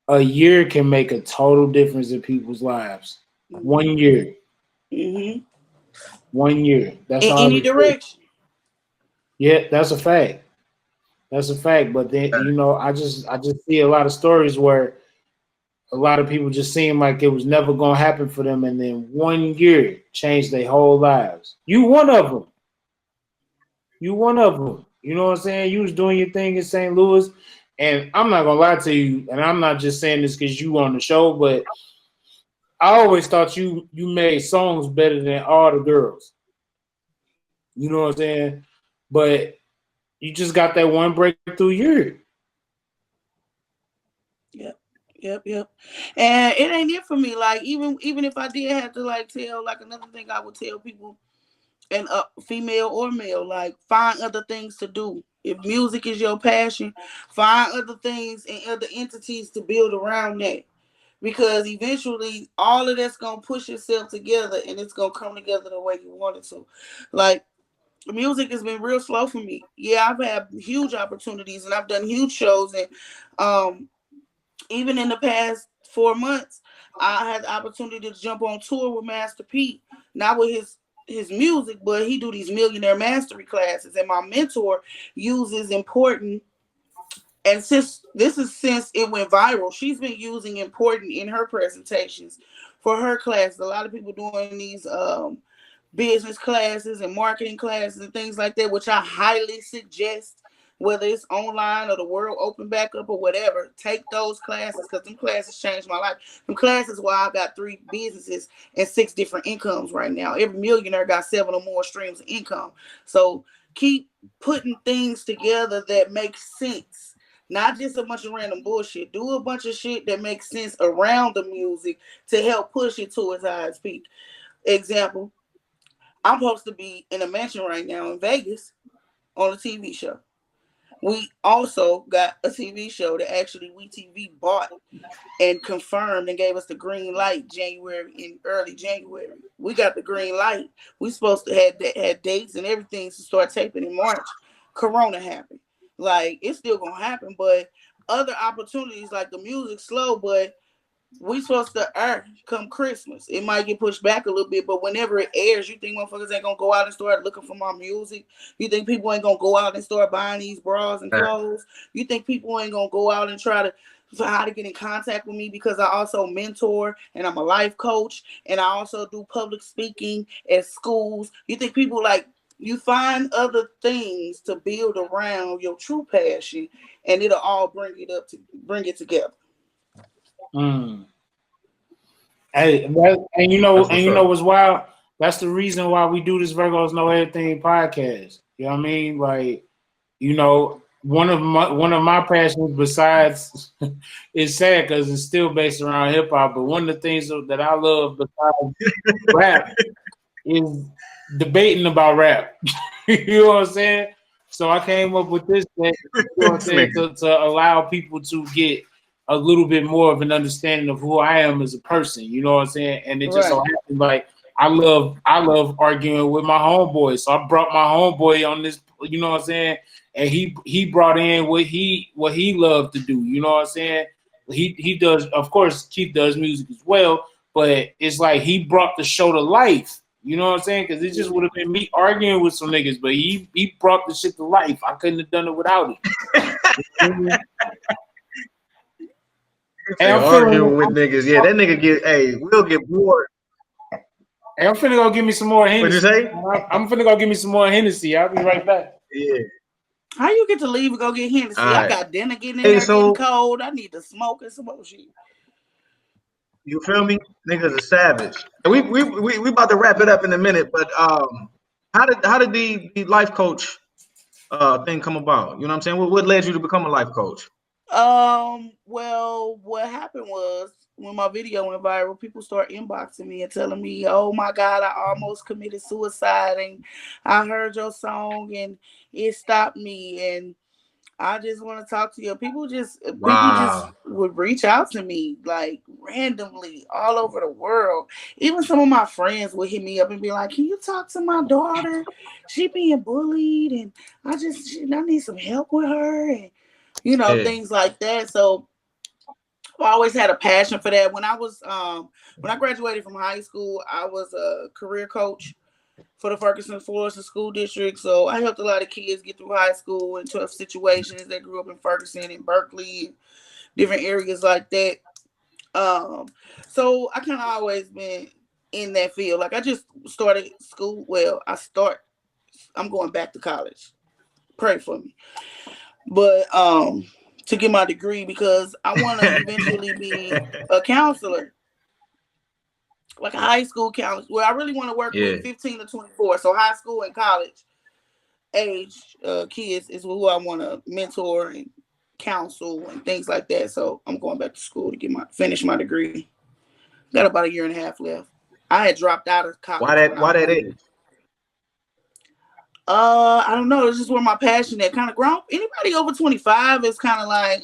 a year can make a total difference in people's lives. 1 year. Mm-hmm. 1 year. That's in all. any direction. Yeah, that's a fact. That's a fact. But then I just see a lot of stories where a lot of people just seem like it was never gonna happen for them, and then 1 year changed their whole lives. You one of them. You one of them. You know what I'm saying? You was doing your thing in St. Louis, and I'm not gonna lie to you, and I'm not just saying this because you on the show, but I always thought you made songs better than all the girls. You know what I'm saying? But you just got that one breakthrough year. Yep. And it ain't it for me. Like even if I did have to like tell, like another thing I would tell people, and female or male, like find other things to do. If music is your passion, find other things and other entities to build around that. Because eventually all of that's gonna push itself together and it's gonna come together the way you want it to. Like music has been real slow for me. Yeah, I've had huge opportunities and I've done huge shows, and even in the past 4 months, I had the opportunity to jump on tour with Master P, not with his music, but he do these millionaire mastery classes, and my mentor uses important. And since it went viral, she's been using important in her presentations for her classes. A lot of people doing these business classes and marketing classes and things like that, which I highly suggest, whether it's online or the world open back up or whatever. Take those classes because them classes changed my life. Them classes why I got 3 businesses and 6 different incomes right now. Every millionaire got 7 or more streams of income. So keep putting things together that make sense. Not just a bunch of random bullshit. Do a bunch of shit that makes sense around the music to help push it to its highest peak. Example, I'm supposed to be in a mansion right now in Vegas on a TV show. We also got a TV show that actually WeTV bought and confirmed and gave us the green light in early January. We got the green light. We supposed to had dates and everything to start taping in March. Corona happened. Like it's still gonna happen, but other opportunities like the music slow, but we supposed to air come Christmas. It might get pushed back a little bit, but whenever it airs, you think motherfuckers ain't gonna go out and start looking for my music? You think people ain't gonna go out and start buying these bras and clothes? You think people ain't gonna go out and try to how to get in contact with me because I also mentor and I'm a life coach and I also do public speaking at schools? You think people like you find other things to build around your true passion and it'll all bring it together. Hey, and you know what's wild? That's the reason why we do this Virgos Know Everything podcast. You know what I mean? Like, one of my passions besides it's sad because it's still based around hip hop, but one of the things that I love besides rap is debating about rap. You know what I'm saying? So I came up with this thing, you know what I'm saying, to allow people to get a little bit more of an understanding of who I am as a person. You know what I'm saying? And it just so happened like I love arguing with my homeboy. So I brought my homeboy on this, you know what I'm saying? And he brought in what he loved to do. You know what I'm saying? He does, of course, Keith does music as well, but it's like he brought the show to life. You know what I'm saying? Because it just would have been me arguing with some niggas, but he brought the shit to life. I couldn't have done it without it. Hey, arguing with niggas, yeah, that nigga we'll get bored. Hey, I'm finna go give me some more Hennessy. What'd you say? I'm finna go give me some more Hennessy. I'll be right back. Yeah. How you get to leave and go get Hennessy? Right. I got dinner getting in there getting cold. I need to smoke and some more shit. You feel me? Niggas are savage. We about to wrap it up in a minute, but how did the life coach thing come about? You know what I'm saying? What led you to become a life coach? Well, what happened was when my video went viral, people start inboxing me and telling me, "Oh my God, I almost committed suicide, and I heard your song and it stopped me, and I just want to talk to you." People just Wow. would reach out to me like randomly all over the world. Even some of my friends would hit me up and be like, "Can you talk to my daughter? She being bullied, and I need some help with her." And Yeah. things like that. So I always had a passion for that. When I graduated from high school, I was a career coach for the Ferguson Florissant School District. So I helped a lot of kids get through high school in tough situations. They grew up in Ferguson and Berkeley, different areas like that. Um, so I kind of always been in that field. Like I just started school. I'm going back to college. Pray for me. But to get my degree because I want to eventually be a counselor, like a high school counselor. Well, I really want to work Yeah. with 15 to 24, so high school and college age kids is who I want to mentor and counsel and things like that. So I'm going back to school to finish my degree. Got about a year and a half left. I had dropped out of college when I Why was that in. age? I don't know. It's just where my passion had kind of grown. Anybody over 25 is kind of like,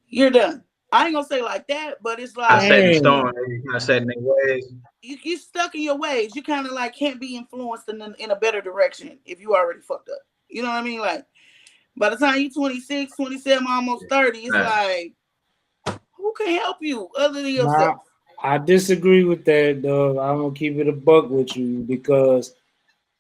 you're done. I ain't gonna say like that, but it's Kind of like set in stone. Kind of set in their ways. you stuck in your ways. You kind of like can't be influenced in a better direction if you already fucked up. You know what I mean? Like by the time you 26, 27, almost 30, it's Right. like who can help you other than yourself? Nah, I disagree with that, though. I'm gonna keep it a buck with you because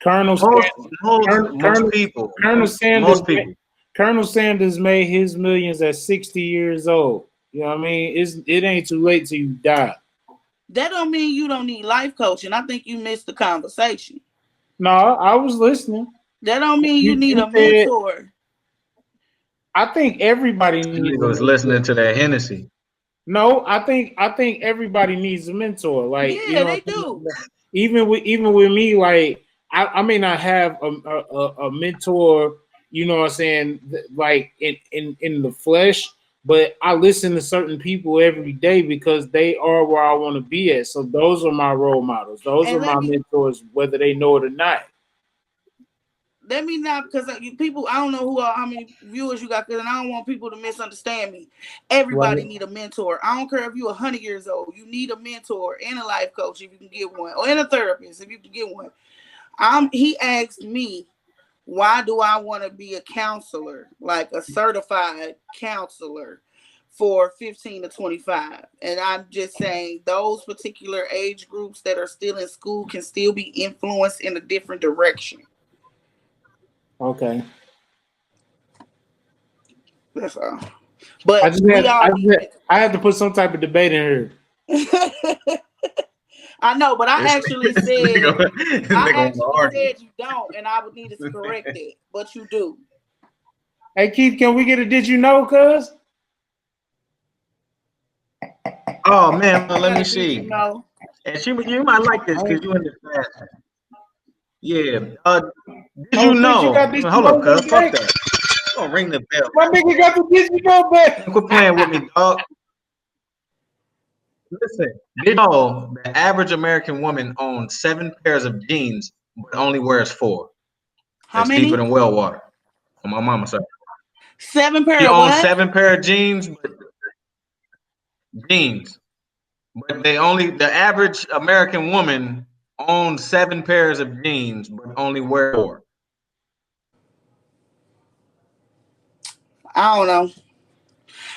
Colonel Sanders, Most people. Colonel Sanders, Most people. Colonel Sanders made his millions at 60 years old. You know what I mean? It ain't too late till you die. That don't mean you don't need life coaching. I think you missed the conversation. No, I was listening. That don't mean you need You a said mentor. I think everybody needs a Nigga was mentor. listening to that Hennessy. No, I think everybody needs a mentor. Like you Yeah, know, they do. even with me, like I may not have a mentor. You know what I'm saying? Like in the flesh, but I listen to certain people every day because they are where I want to be at. So those are my role models. Those are And my mentors, whether they know it or not. let me not, because people, I don't know how many viewers you got, because I don't want people to misunderstand me. Everybody Right. need a mentor. I don't care if you're 100 years old. You need a mentor and a life coach if you can get one, or and a therapist if you can get one. He asked me, why do I want to be a counselor, like a certified counselor for 15 to 25? And I'm just saying those particular age groups that are still in school can still be influenced in a different direction. Okay. That's all. But I had to put some type of debate in here. I know, but I actually said Nigga you don't, and I would need to correct it, but you do. Hey Keith, can we get a did you know, cuz? Oh man, let me see. You know? And you might like this because you in the class. Yeah. Did Oh, you know? got this Hold up, cuz. Fuck that. I'm gonna ring the bell. My nigga got the did you know back. Quit playing with me, dog. Listen, did you know the average American woman owns 7 pairs of jeans, but only wears 4? How That's many? deeper than well water. On my mama side. 7 pair She of owns what? 7 pair of jeans, but the average American woman owns 7 pairs of jeans, but only wears 4. I don't know.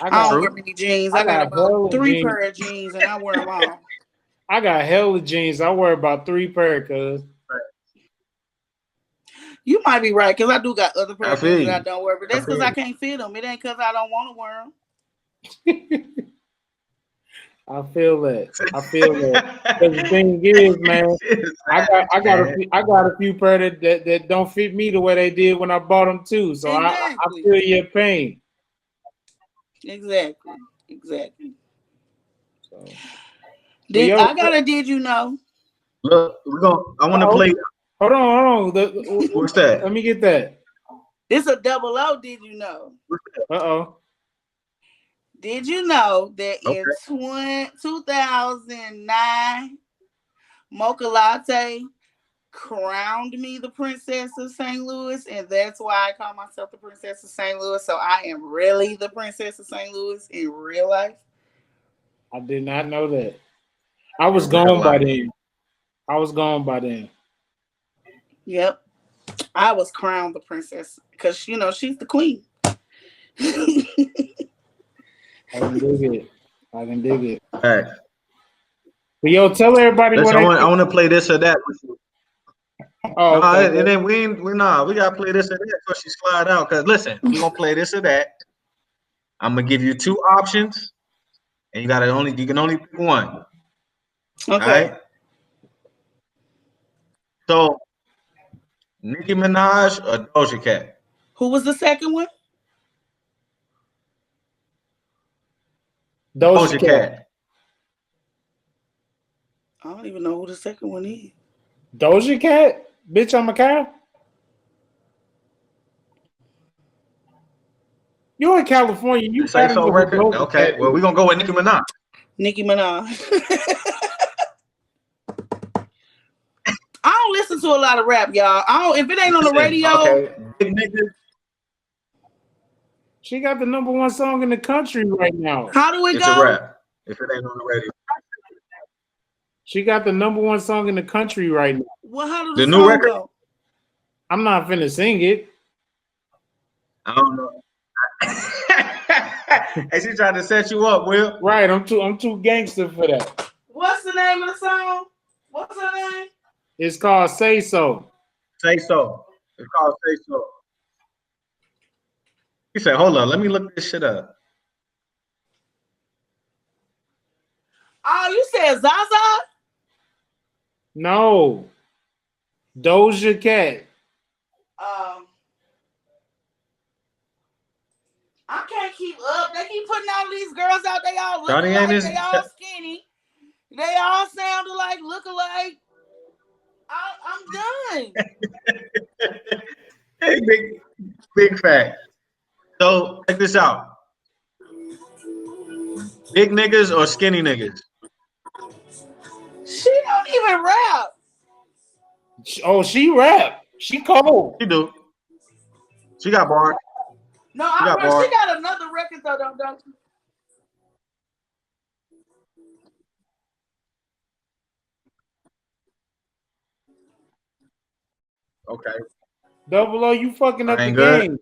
I don't wear True. many jeans. I got about 3 pair of jeans, and I wear them all. I got hella jeans. I wear about 3 pair, cuz. You might be right, because I do got other pair of jeans that I you. don't wear, but that's because I can't fit them. It ain't because I don't want to wear them. I feel that. Because the thing is, man, I got a few pair that don't fit me the way they did when I bought them too. So I feel your pain. Exactly. So, Did you know? Look, I want to play. Hold on. What's that? Let me get that. This a double O, did you know? Uh-oh. Did you know that in Okay. 2009, Mocha Latte crowned me the Princess of St. Louis, and that's why I call myself the Princess of St. Louis. So I am really the Princess of St. Louis in real life. I did not know that. I was gone by then. Yep. I was crowned the princess because, she's the queen. I can dig it. All right. But yo, tell everybody Listen, what I want to play this or that. Oh, No, okay. and then we gotta play this or that before she slide out. Cause listen, we're gonna play this or that. I'm gonna give you two options, and you can only pick one. Okay. All right. So, Nicki Minaj or Doja Cat? Who was the second one? Doja Cat. I don't even know who the second one is. Doja Cat? Bitch, I'm a cow? You in California. You Say gotta so know who record. Doja Okay, Cat well, we're gonna go with Nicki Minaj. Nicki Minaj. I don't listen to a lot of rap, y'all. If it ain't on the radio. Okay, big niggas. She got the #1 song in the country right now. How do it It's go? a rap. If it ain't on the radio. She got the #1 song in the country right now. Well, how does The the new song record? go? I'm not finna sing it. I don't know. Hey, she trying to set you up, Will. Right, I'm too gangster for that. What's the name of the song? What's her name? It's called Say So. Say So. It's called Say So. He said, hold on, let me look this shit up. Oh, you said Zaza? No. Doja Cat. I can't keep up. They keep putting all these girls out. They all look Johnny ain't alike. his- They all skinny. They all sound alike, look alike. I'm done. Hey, big fact. So check this out. Big niggas or skinny niggas? She don't even rap. Oh, she rap. She cold. She do. She got bars. No, She got she bars. got another record though, don't you? Okay. Double O, you fucking up I the ain't good. game.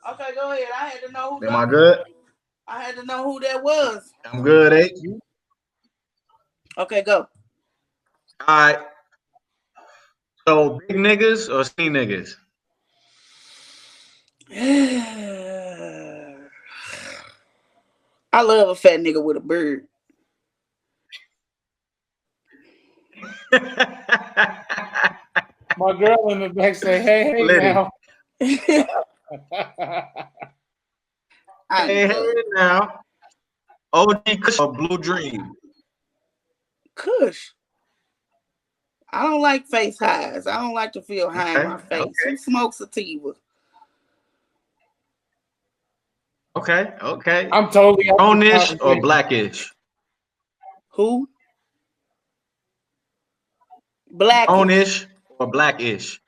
Okay, go ahead. I had to know who. Am I good? I had to know who that was. I'm good, eh? Okay, go. All right. So big niggas or skinny niggas? I love a fat nigga with a bird. My girl in the back say, hey Liddy. now. Hey now. OG Kush or Blue Dream? Kush. I don't like face highs. I don't like to feel high in my face. Okay. Who smokes sativa? Okay. I'm totally Brownish or blackish? Who? Blackish. Brownish or blackish?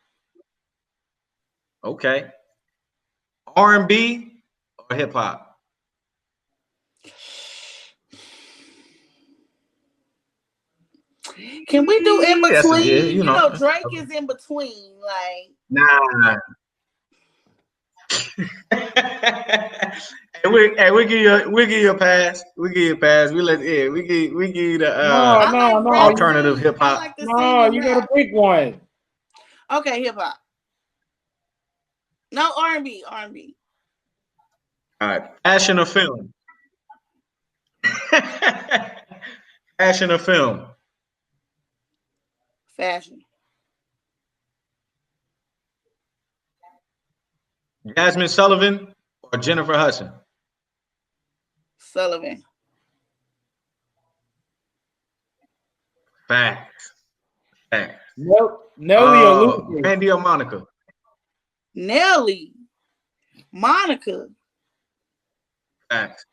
Okay. R&B or hip hop? Can we do in between? You know, Drake is in between. Like, nah. Hey, we give you a pass. We give you a pass. We give you the No. alternative hip hop. No, you gotta pick one. Okay, hip hop. No, R&B. All right. Fashion or film? Fashion or film? Fashion. Jasmine Sullivan or Jennifer Hudson? Sullivan. Facts. Nope. Nelly or Lucas? Brandy or Monica? Nelly. Monica. Facts.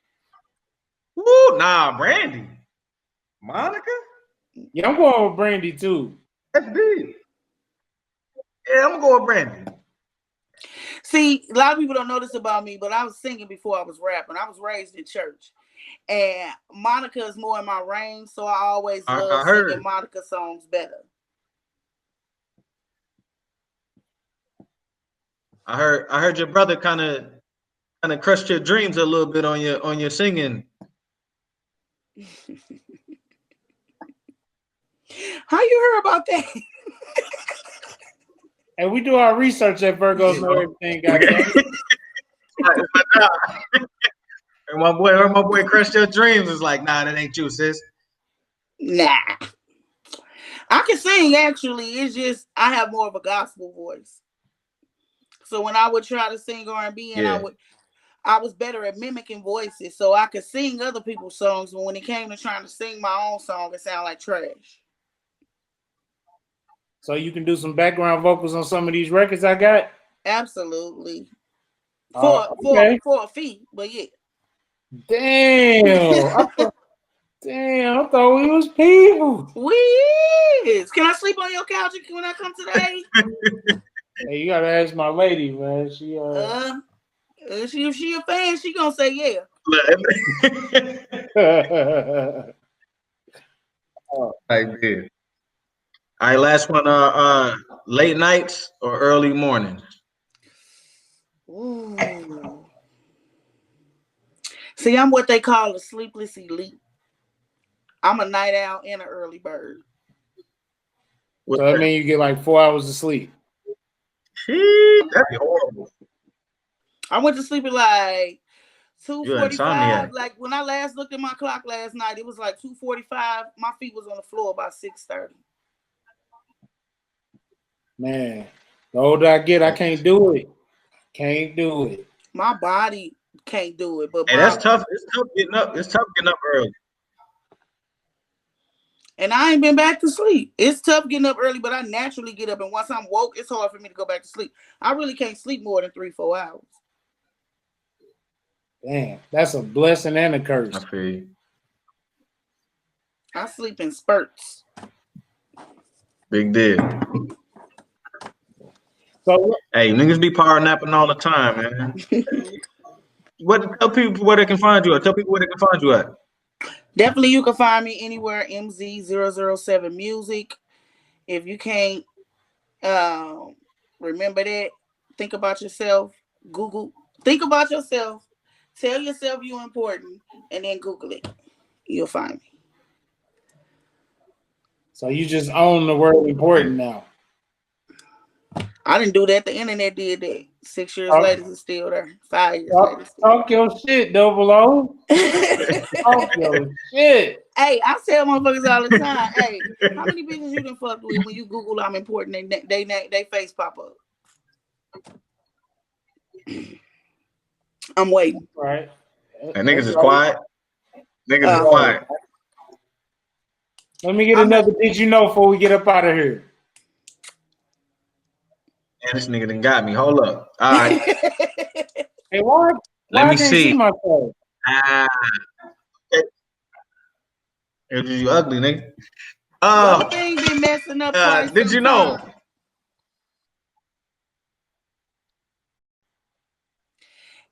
Woo, nah, Brandy. Monica? Yeah, I'm going with Brandy too. That's big. Yeah, I'm gonna go with Brandy. See, a lot of people don't know this about me, but I was singing before I was rapping. I was raised in church. And Monica is more in my range, so I always love singing Monica songs better. I heard your brother kind of crushed your dreams a little bit on your singing. How you heard about that? And we do our research at Virgos know everything, goddamn. And my boy crushed your dreams is like, nah, that ain't you, sis. Nah. I can sing actually. It's just I have more of a gospel voice. So when I would try to sing R&B and I was better at mimicking voices, so I could sing other people's songs, but when it came to trying to sing my own song, it sounded like trash. So you can do some background vocals on some of these records I got? Absolutely. For a fee, but yeah. Damn. I thought we was people. We is. Can I sleep on your couch when I come today? Hey, you gotta ask my lady, man. If she a fan, she gonna say yeah. I did. All right, last one. Late nights or early mornings? Ooh. See, I'm what they call a sleepless elite. I'm a night owl and an early bird. So that means you get like 4 hours of sleep. That'd be horrible. I went to sleep at like 2:45. Like when I last looked at my clock last night, it was like 2:45. My feet was on the floor by 6:30. Man, the older I get, I can't do it. Can't do it. My body can't do it. But that's tough. It's tough getting up. It's tough getting up early. And I ain't been back to sleep. It's tough getting up early, but I naturally get up. And once I'm woke, it's hard for me to go back to sleep. I really can't sleep more than 3-4 hours. Damn, that's a blessing and a curse. I feel you. I sleep in spurts. Big deal. So, hey, niggas be power napping all the time, man. Tell people where they can find you at. Tell people where they can find you at. Definitely, you can find me anywhere. MZ007 Music. If you can't remember that, think about yourself. Google. Think about yourself. Tell yourself you're important, and then Google it. You'll find me. So you just own the word important now. I didn't do that. The internet did that. 6 years later, it's still there. 5 years later. Talk your shit, Double O. Talk your shit. Hey, I tell motherfuckers all the time. Hey, how many bitches you done fucked with when you Google I'm important? They face pop up. I'm waiting. Right. And niggas is quiet. Niggas is quiet. Let me get another did you know before we get up out of here. Man, this nigga done got me. Hold up. All right. Hey, why Let me I can't see myself? You ugly, nigga. Your thing been messing up twice. Did you know?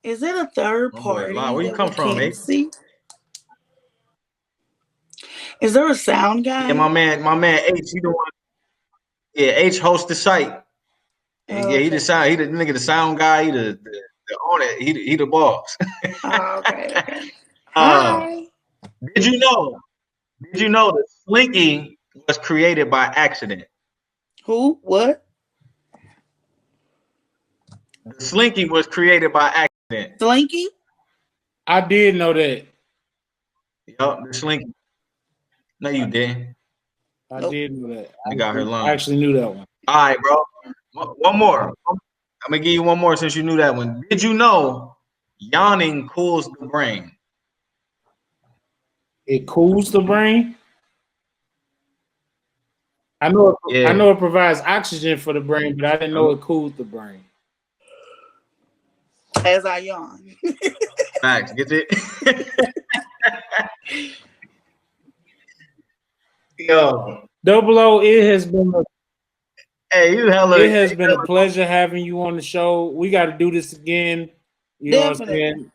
Is it a third party? Where you come from, H? Is there a sound guy? Yeah, my man H, he the one. Yeah, H hosts the site. And yeah, he the sound, he the nigga, the sound guy, he the on it, he the boss. Okay. Hi. Did you know that Slinky was created by accident? Who? What? The Slinky was created by accident. Slinky? I did know that. Yup, the Slinky. No, you didn't. I did know that. I actually knew that one. All right, bro. One more. I'm gonna give you one more since you knew that one. Did you know yawning cools the brain? It cools the brain? I know Yeah. I know it provides oxygen for the brain, but I didn't know it cooled the brain. As I yawn. Facts. Get it? Yo. Double O, it has been a pleasure having you on the show. We got to do this again. You know what I'm saying?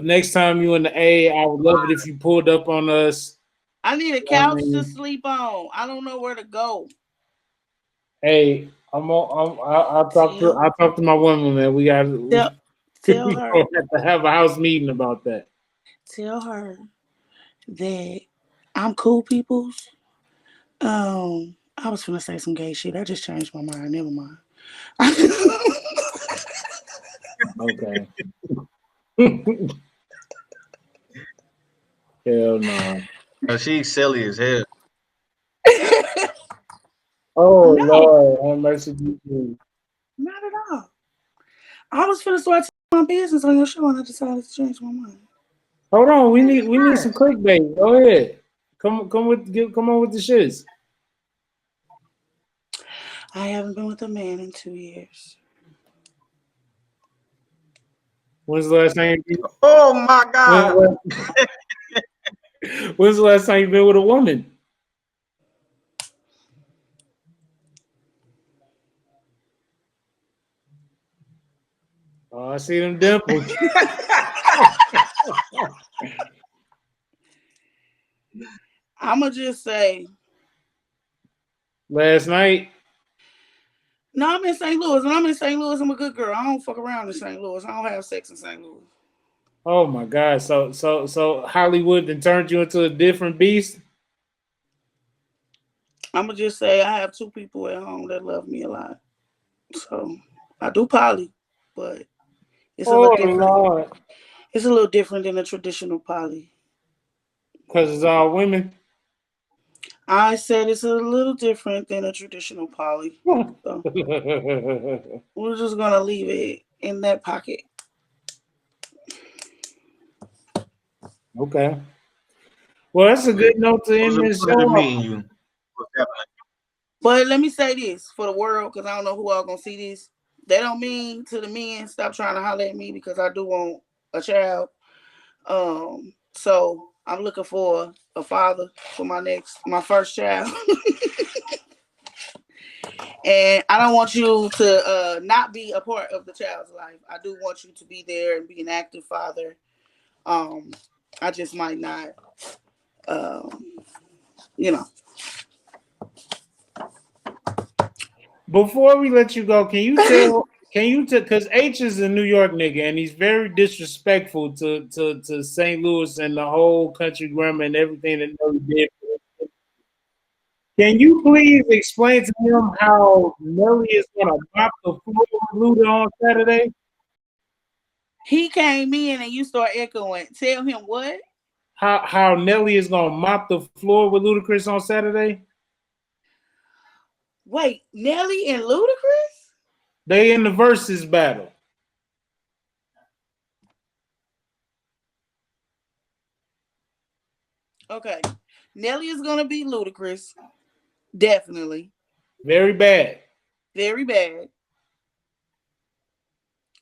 Next time you in the A, I would love it if you pulled up on us. I need a couch to sleep on. I don't know where to go. Hey, I'll talk to my woman, man. We got tell her have to have a house meeting about that. Tell her that I'm cool, peoples. I was gonna say some gay shit. I just changed my mind. Never mind. Okay. Hell no. She's silly as hell. Oh no. Lord, have mercy. Not at all. I was finna start my business on your show, and I decided to change my mind. Hold on, we need some clickbait. Go ahead. Come on with the shits. I haven't been with a man in 2 years. When's the last time you? Oh my God. When's the last time you've been with a woman? Oh, I see them dimples. I'ma just say last night. No, I'm in St. Louis. When I'm in St. Louis, I'm a good girl. I don't fuck around in St. Louis. I don't have sex in St. Louis. Oh my God. So Hollywood then turned you into a different beast? I'ma just say I have 2 people at home that love me a lot. So I do poly, but it's a little different. Lord. It's a little different than a traditional poly. Because it's all women. I said it's a little different than a traditional poly. So we're just gonna leave it in that pocket. Okay. Well, that's a good note to end this show. Meeting you. But let me say this for the world, because I don't know who all gonna see this. That don't mean to the men, stop trying to holler at me, because I do want a child. So I'm looking for a father for my first child. And I don't want you to not be a part of the child's life. I do want you to be there and be an active father. I just might not, Before we let you go, can you tell? Because H is a New York nigga and he's very disrespectful to St. Louis and the whole country grammar and everything that Nelly did. Can you please explain to him how Nelly is gonna mop the floor with Luda on Saturday? He came in and you start echoing. Tell him what? How Nelly is gonna mop the floor with Ludacris on Saturday? Wait, Nelly and Ludacris? They in the versus battle. Okay. Nelly is gonna beat Ludacris. Definitely. Very bad. Very bad.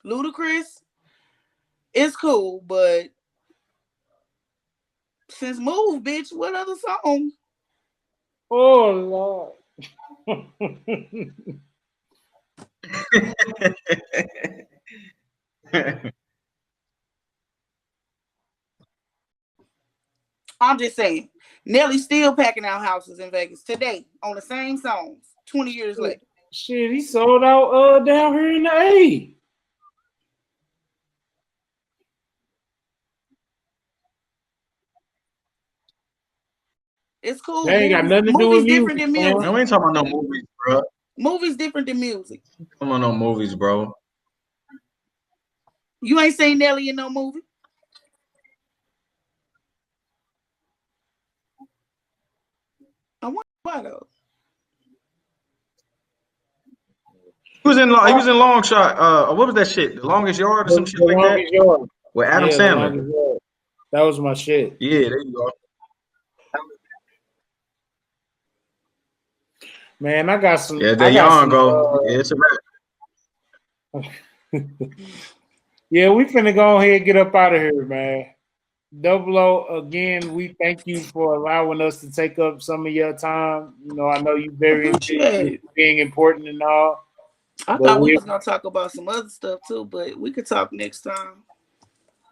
Ludacris is cool, but since Move, bitch, what other song? Oh Lord. I'm just saying, Nelly's still packing out houses in Vegas today on the same songs 20 years later. Shit, he sold out down here in the A. It's cool. They ain't got nothing to do with different music, than music. Man, we ain't talking about no movies, bro. Movies different than music. Come on, no movies, bro. You ain't seen Nelly in no movie? I wonder why though. He was in Long Shot. What was that shit? The Longest Yard or some shit like that? Yard. With Adam Sandler. That was my shit. Yeah, there you go. Man, I got some. Yeah, I there got y'all some. go. Yeah, it's a wrap. Yeah, we finna go ahead and get up out of here, man. Double O, again, we thank you for allowing us to take up some of your time. You know, I know you're very busy Appreciate with it. being important and all, I but thought we was gonna talk about some other stuff too, but we could talk next time.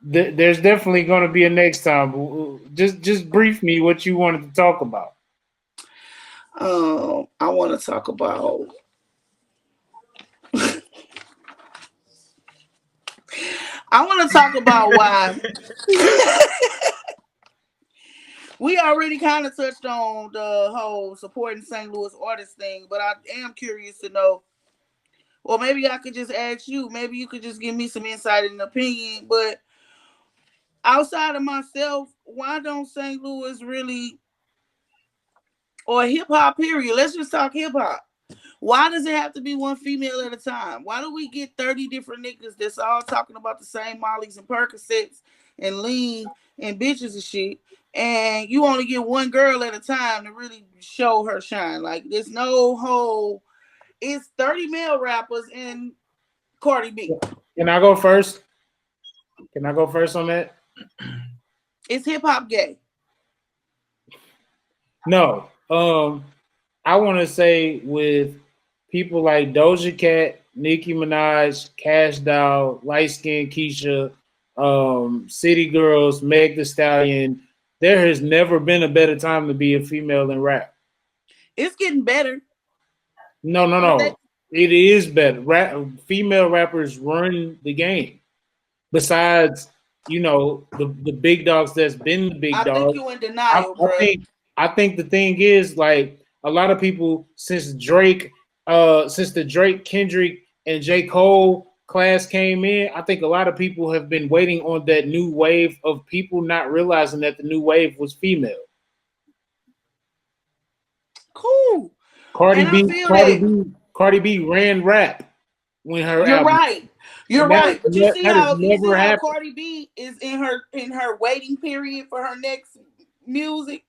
there's definitely going to be a next time. Just brief me what you wanted to talk about. I want to talk about. I want to talk about why. We already kind of touched on the whole supporting St. Louis artist thing, but I am curious to know. Or maybe I could just ask you. Maybe you could just give me some insight and opinion. But outside of myself, why don't St. Louis really, or hip hop period? Let's just talk hip hop. Why does it have to be one female at a time? Why do we get 30 different niggas that's all talking about the same Mollies and Percocets and lean and bitches and shit? And you only get one girl at a time to really show her shine. Like there's no whole. It's 30 male rappers and Cardi B. Can I go first? Can I go first on that? It's hip hop gay. No. I want to say with people like Doja Cat, Nicki Minaj, Cash Doll, Light Skin Keisha, City Girls, Meg The Stallion, there has never been a better time to be a female in rap. It's getting better. No. It is better. Female rappers run the game. Besides, the big dogs that's been the big I think dogs. you in denial, bro. I think the thing is, like, a lot of people since the Drake, Kendrick, and J. Cole class came in, I think a lot of people have been waiting on that new wave of people not realizing that the new wave was female. Cool. Cardi And I B, feel Cardi that. B, Cardi B ran rap when her You're album. right. You're And that right. But you see has how never happened. Cardi B is in her waiting period for her next music.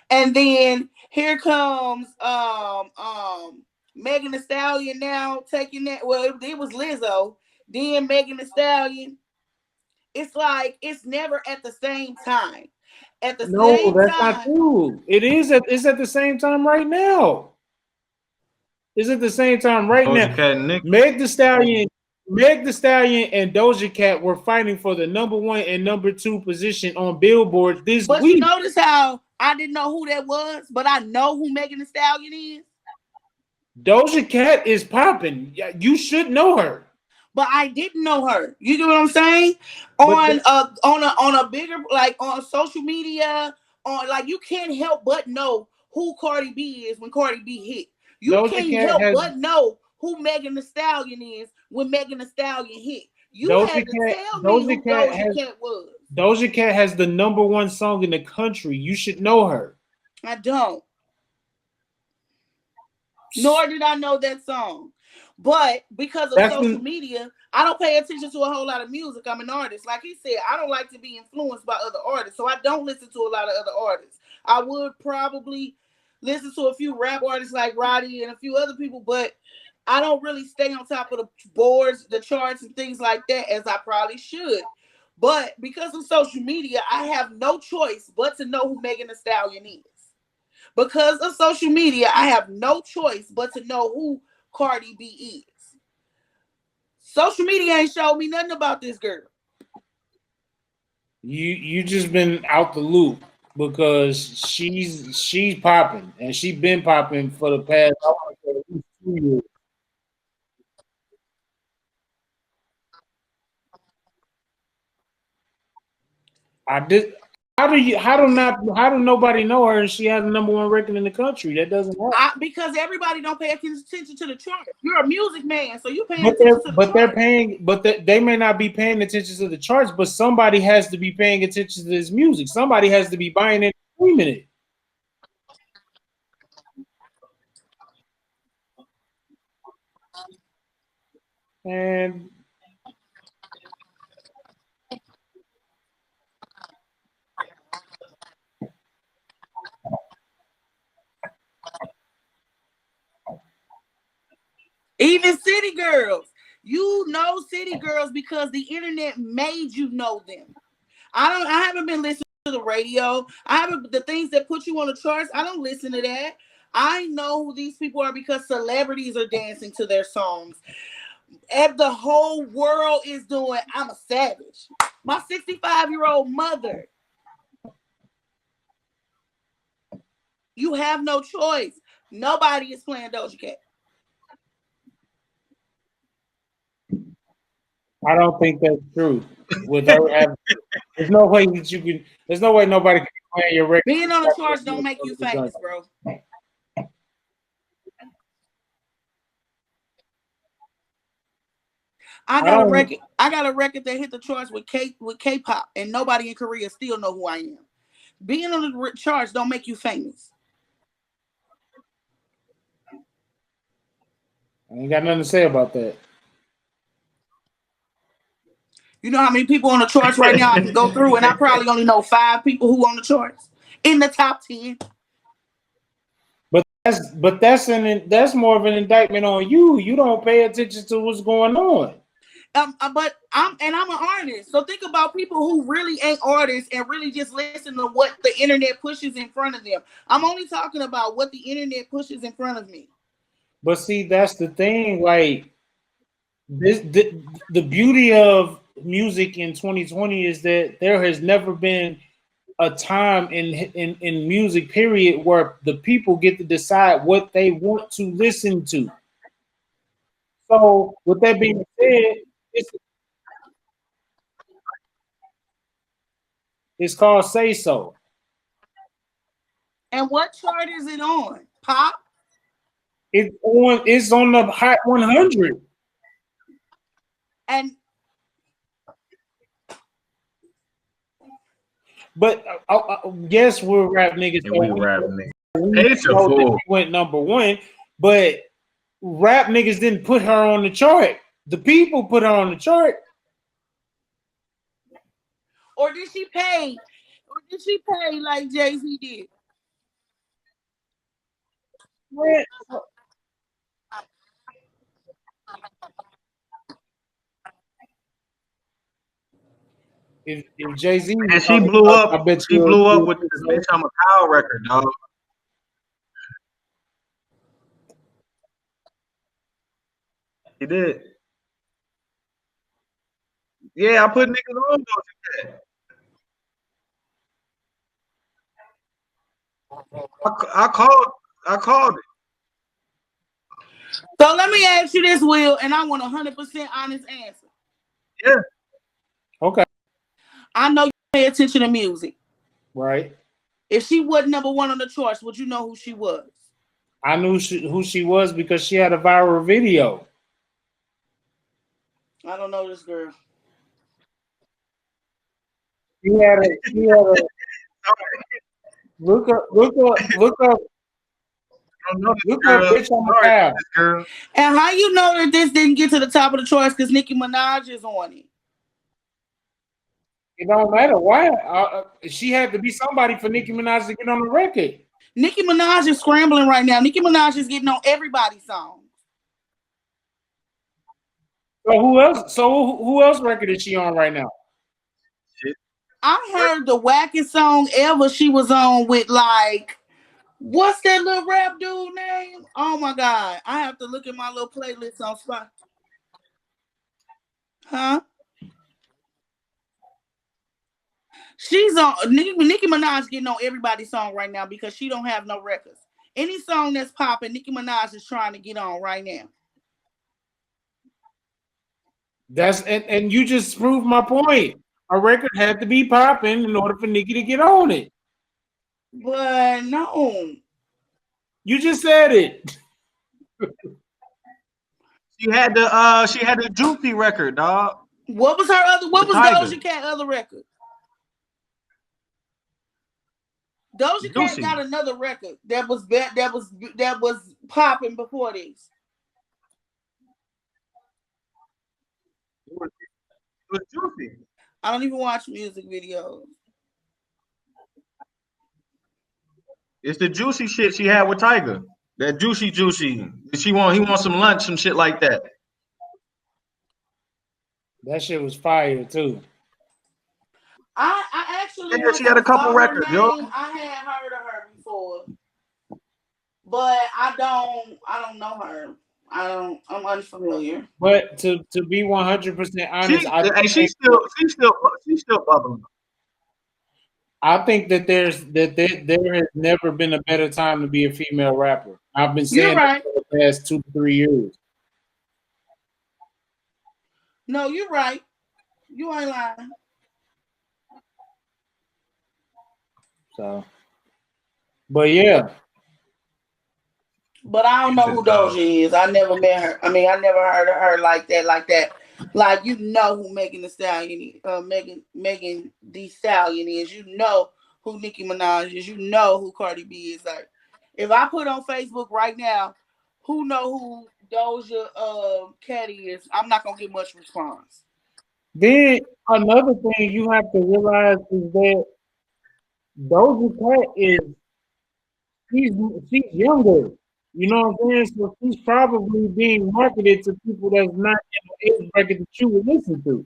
And then here comes Megan Thee Stallion now taking that. Well, it was Lizzo. Then Megan Thee Stallion. It's like it's never at the same time. At the No, same that's not time. true. It's at the same time right now. It's at the same time right now. Doja Cat and Nick. Meg The Stallion and Doja Cat were fighting for the number 1 and number 2 position on Billboard this But week. you notice how I didn't know who that was, but I know who Megan Thee Stallion is. Doja Cat is popping. You should know her. But I didn't know her. You get what I'm saying? On a bigger, like on social media, on like you can't help but know who Cardi B is when Cardi B hit. You Doja can't Cat help has but know who Megan Thee Stallion is when Megan Thee Stallion hit. You had to tell me who Doja Cat was. Doja Cat has the number 1 song in the country. You should know her. I don't. Nor did I know that song. But because of social media, I don't pay attention to a whole lot of music. I'm an artist. Like he said, I don't like to be influenced by other artists. So I don't listen to a lot of other artists. I would probably listen to a few rap artists like Roddy and a few other people, but I don't really stay on top of the boards, the charts, and things like that as I probably should. But because of social media, I have no choice but to know who Megan Thee Stallion is. Because of social media, I have no choice but to know who Cardi B is. Social media ain't showed me nothing about this girl. You just been out the loop because she's popping and she's been popping for the past, I want to say, at least 2 years. I did. How do nobody know her and she has the number 1 record in the country? That doesn't happen. Because everybody don't pay attention to the chart. You're a music man, so you paying attention to the But they're chart. paying. But they may not be paying attention to the charts. But somebody has to be paying attention to this music. Somebody has to be buying it, streaming it. And Even city girls. You know city girls because the internet made you know them. I haven't been listening to the radio. I haven't the things that put you on the charts. I don't listen to that. I know who these people are because celebrities are dancing to their songs. And the whole world is doing I'm a Savage. My 65-year-old mother. You have no choice. Nobody is playing Doja Cat. I don't think that's true. With her having, there's no way that you can. There's no way nobody can play your record. Being on the charts don't make you famous, bro. I got a record that hit the charts with K-pop, and nobody in Korea still know who I am. Being on the charts don't make you famous. I ain't got nothing to say about that. You know how many people on the charts right now I can go through, and I probably only know 5 people who on the charts in the top 10. But that's more of an indictment on you. You don't pay attention to what's going on. But I'm an artist, so think about people who really ain't artists and really just listen to what the internet pushes in front of them. I'm only talking about what the internet pushes in front of me. But see, that's the thing. Like the beauty of music in 2020 is that there has never been a time in music period where the people get to decide what they want to listen to. So with that being said, it's called Say So. And what chart is it on? Pop? It's on the Hot 100. And but yes, we're rap niggas. And we rap niggas. It's a fool. Went number 1, but rap niggas didn't put her on the chart. The people put her on the chart. Or did she pay? Or did she pay like Jay-Z did? If Jay-Z and she blew up, I bet she blew up with the Bitch I'm a Cow record, dog. He did. Yeah, I put niggas on those. I called it. So let me ask you this, Will, and I want 100% honest answer. Yeah. Okay. I know you pay attention to music. Right. If she wasn't number 1 on the charts, would you know who she was? I knew who she was because she had a viral video. I don't know this girl. She had a look up Bitch I'm a Cow. And how you know that this didn't get to the top of the charts because Nicki Minaj is on it? It don't matter why. She had to be somebody for Nicki Minaj to get on the record. Nicki Minaj is scrambling right now. Nicki Minaj is getting on everybody's songs. So who else? Who else record is she on right now? I heard the wackest song ever she was on with, like, what's that little rap dude name? Oh my God. I have to look at my little playlist on Spotify. Huh? She's on Nicki Minaj getting on everybody's song right now because she don't have no records. Any song that's popping, Nicki Minaj is trying to get on right now. And you just proved my point. A record had to be popping in order for Nicki to get on it. But no. You just said it. She had the Juicy record, dog. What was Doja Cat other record? Doja Cat got another record that was popping before this. It was Juicy. I don't even watch music videos. It's the Juicy shit she had with Tyga. That juicy. He wants some lunch, some shit like that. That shit was fire too. I actually, Yeah, once she had I a couple saw her records, yo. name, I had heard of her before, but I don't know her. I'm unfamiliar. But to be 100% honest, She's still bubbling. I think that there has never been a better time to be a female rapper. I've been You're saying right. that for the past 2-3 years. No, you're right. You ain't lying. So, but yeah. But I don't know who Doja is. I never met her. I mean, I never heard of her like that. Like you know who Megan Thee Stallion, Megan Thee Stallion is. You know who Nicki Minaj is. You know who Cardi B is. Like, if I put on Facebook right now, who know who Doja Cat is, I'm not gonna get much response. Then another thing you have to realize is that Doja Cat she's younger. You know what I'm saying? So she's probably being marketed to people that's not in the age bracket that you would listen to.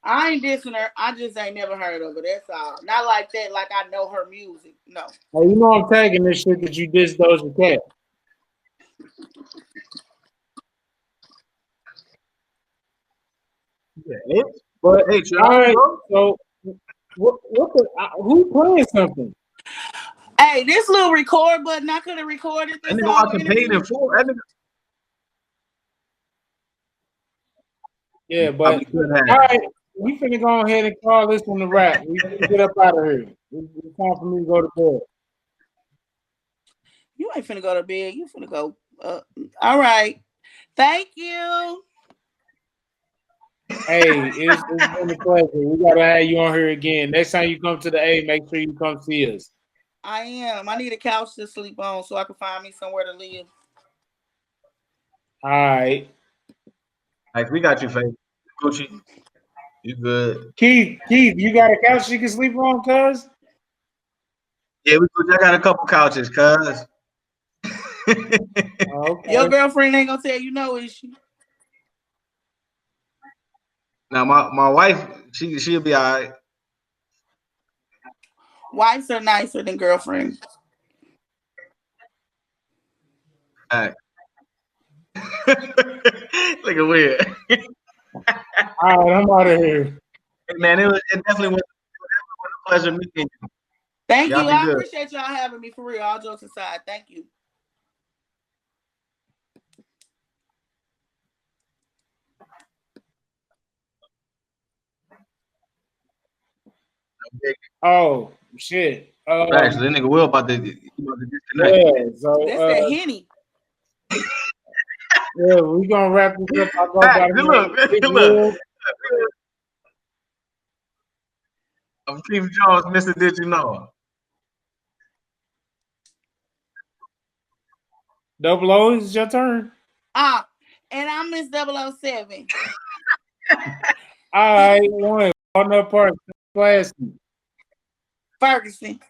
I ain't dissing her. I just ain't never heard of her. That's all. Not like that. Like I know her music. No. Hey, you know I'm tagging this shit that you dissed Doja Cat. Yeah, But hey, all right, so who playing something? Hey, this little record button, I could have recorded this nigga whole watching interview. Paid in Full. That nigga. Yeah, but all right, we finna go ahead and call this one a wrap. We get up out of here. It's time for me to go to bed. You ain't finna go to bed. You finna go. All right. Thank you. Hey, it's been a pleasure. We gotta have you on here again. Next time you come to the A, make sure you come see us. I am. I need a couch to sleep on so I can find me somewhere to live. All right. Like, we got you, Faith. Gucci. You good. Keith, you got a couch you can sleep on, cuz? Yeah, I got a couple couches, cuz. Okay. Your girlfriend ain't gonna tell you no, is she? Now my wife, she'll be all right. Wives are nicer than girlfriends. All right. Look at weird. All right, I'm out of here. Hey, man, it definitely was a pleasure meeting you. Thank Y'all you. be I good. appreciate y'all having me for real. All jokes aside. Thank you. Oh shit. Actually, that nigga Will about to disconnect. Yeah, so That's that Henny. yeah, we gonna wrap this up. I'll go Hey, back. look. I'm Keith Jones, Mr. Did You Know? Double O, it's your turn. And I'm Miss 007. All right, one on the part classy. Ferguson.